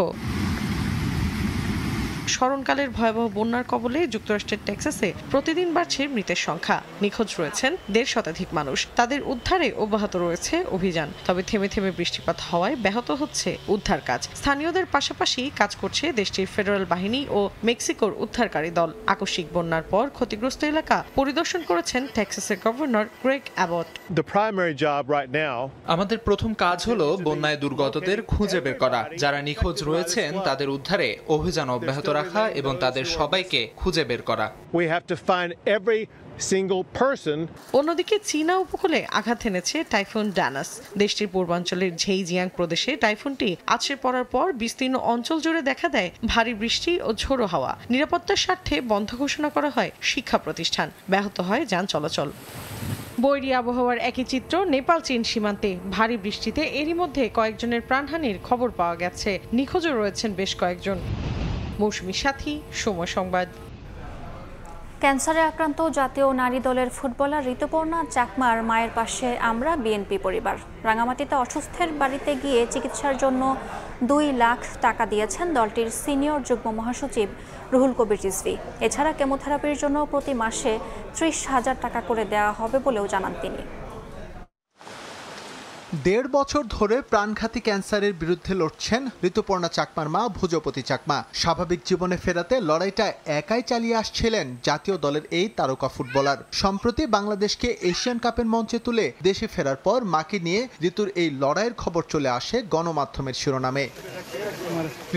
স্মরণকালের ভয়াবহ বন্যার কবলে যুক্তরাষ্ট্রের টেক্সাসে প্রতিদিন বাড়ছে মৃতের সংখ্যা। নিখোঁজ রয়েছেন 1.5 শতাধিক মানুষ। তাদের উদ্ধারে অব্যাহত রয়েছে অভিযান। তবে থেমে থেমে বৃষ্টিপাত হওয়ায় ব্যাহত হচ্ছে উদ্ধার কাজ। স্থানীয়দের পাশাপাশি কাজ করছে দেশটির ফেডারেল বাহিনী ও মেক্সিকোর উদ্ধারকারী দল। আকস্মিক বন্যার পর ক্ষতিগ্রস্ত এলাকা পরিদর্শন করেছেন টেক্সাসের গভর্নর গ্রেগ অ্যাবট। আমাদের প্রথম কাজ হলো বন্যায় দুর্গতদের খুঁজে বের করা। যারা নিখোঁজ রয়েছেন তাদের উদ্ধারে অভিযান অব্যাহত রাখা এবং তাদের সবাইকে খুঁজে বের করা। অন্যদিকে চীনা উপকূলে আঘাত এনেছে টাইফুন ড্যানাস। দেশটির পূর্বাঞ্চলের ঝেইজিয়াং প্রদেশে টাইফুনটি আছড়ে পড়ার পর বিস্তীর্ণ অঞ্চল জুড়ে দেখা দেয় ভারী বৃষ্টি ও ঝোড়ো হাওয়া। নিরাপত্তার স্বার্থে বন্ধ ঘোষণা করা হয় শিক্ষা প্রতিষ্ঠান। ব্যাহত হয় যান চলাচল। বৈরী আবহাওয়ার একই চিত্র নেপাল চীন সীমান্তে। ভারী বৃষ্টিতে এরই মধ্যে কয়েকজনের প্রাণহানির খবর পাওয়া গেছে। নিখোঁজও রয়েছেন বেশ কয়েকজন। মৌসুমী সাথী, সময় সংবাদ। ক্যান্সারে আক্রান্ত জাতীয় নারী দলের ফুটবলার ঋতুপর্ণা চাকমার মায়ের পাশে আমরা বিএনপি পরিবার। রাঙামাটিতে অসুস্থের বাড়িতে গিয়ে চিকিৎসার জন্য 2 লাখ টাকা দিয়েছেন দলটির সিনিয়র যুগ্ম মহাসচিব রুহুল কবির রিজভী। এছাড়া কেমোথেরাপির জন্য প্রতি মাসে 30,000 টাকা করে দেওয়া হবে বলেও জানান তিনি। 1.5 বছর ধরে প্রাণঘাতী ক্যান্সারের বিরুদ্ধে লড়ছেন ঋতুপর্ণা চাকমার মা ভুজপতি চাকমা। স্বাভাবিক জীবনে ফেরাতে লড়াইটা একাই চালিয়ে আসছিলেন জাতীয় দলের এই তারকা ফুটবলার। সম্প্রতি বাংলাদেশকে এশিয়ান কাপের মঞ্চে তুলে দেশে ফেরার পর মাকে নিয়ে ঋতুর এই লড়াইয়ের খবর চলে আসে গণমাধ্যমের শিরোনামে।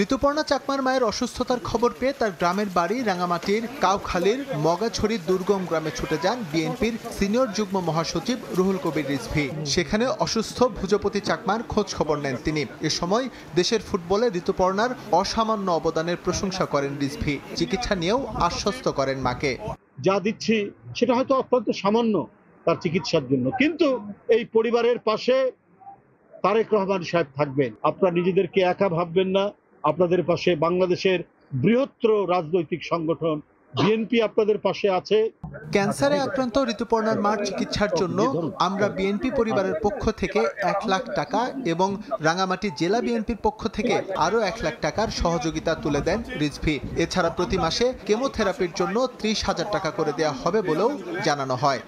ঋতুপর্ণা চাকমার মায়ের অসুস্থতার খবর পেয়ে তার গ্রামের বাড়ি রাঙামাটির কাউখালীর মগাছড়ির দুর্গম গ্রামে ছুটে যান বিএনপির সিনিয়র যুগ্ম মহাসচিব রুহুল কবির রিজভী। সেখানে অসুস্থ ভুজপতি চাকমার খোঁজ খবর নেন তিনি। এ সময় দেশের ফুটবলে ঋতুপর্ণার অসামান্য অবদানের প্রশংসা করেন রিজভী। চিকিৎসা নিয়েও আশ্বস্ত করেন মাকে। যা দিচ্ছি সেটা হয়তো অত্যন্ত সামান্য তার চিকিৎসার জন্য, কিন্তু এই পরিবারের পাশে তারেক রহমান সাহেব থাকবেন। আপনারা নিজেদেরকে একা ভাববেন না, আপনাদের পাশে বাংলাদেশের বৃহত্তর রাজনৈতিক সংগঠন বিএনপি আপনাদের পাশে আছে। ক্যান্সারে আক্রান্ত ঋতুপর্ণার মার চিকিৎসার জন্য আমরা বিএনপি পরিবারের পক্ষ থেকে 1 লাখ টাকা এবং রাঙামাটি জেলা বিএনপির পক্ষ থেকে আরও 1 লাখ টাকার সহযোগিতা তুলে দেন রিজভী। এছাড়া প্রতি মাসে কেমোথেরাপির জন্য 30,000 টাকা করে দেওয়া হবে বলেও জানানো হয়।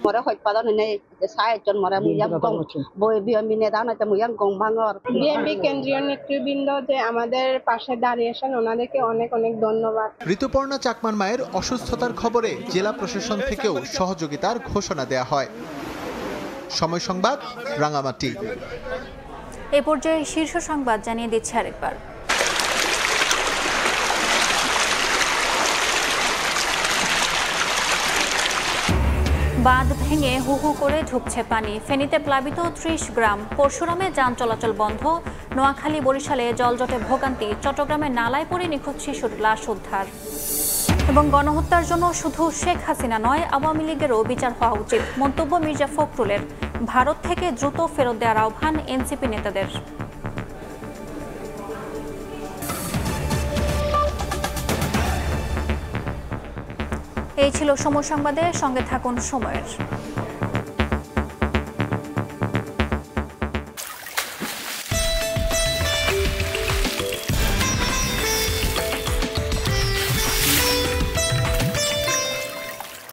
বিএনপি কেন্দ্রীয় নেতৃবৃন্দ যে আমাদের পাশে দাঁড়িয়েছেন, ওনাদেরকে অনেক অনেক ধন্যবাদ। ঋতুপর্ণা চাকমার মায়ের অসুস্থতার খবরে জেলা প্রশাসন থেকেও সহযোগিতার ঘোষণা দেয়া হয়। সময় সংবাদ, রাঙামাটি। এ পর্যায়ে শীর্ষ সংবাদ জানিয়ে দিচ্ছে আরেকবার। বাঁধ ভেঙে হু হু করে ঢুকছে পানি। ফেনীতে প্লাবিত 30 গ্রাম। পরশুরামে যান চলাচল বন্ধ। নোয়াখালী বরিশালে জলজটে ভোগান্তি। চট্টগ্রামে নালায় পড়ে নিখোঁজ শিশুর লাশ উদ্ধার। এবং গণহত্যার জন্য শুধু শেখ হাসিনা নয়, আওয়ামী লীগেরও বিচার হওয়া উচিত, মন্তব্য মির্জা ফখরুলের। ভারত থেকে দ্রুত ফেরত দেওয়ার আহ্বান এনসিপি নেতাদের। এই ছিল সময় সংবাদে, সঙ্গে থাকুন সময়ের।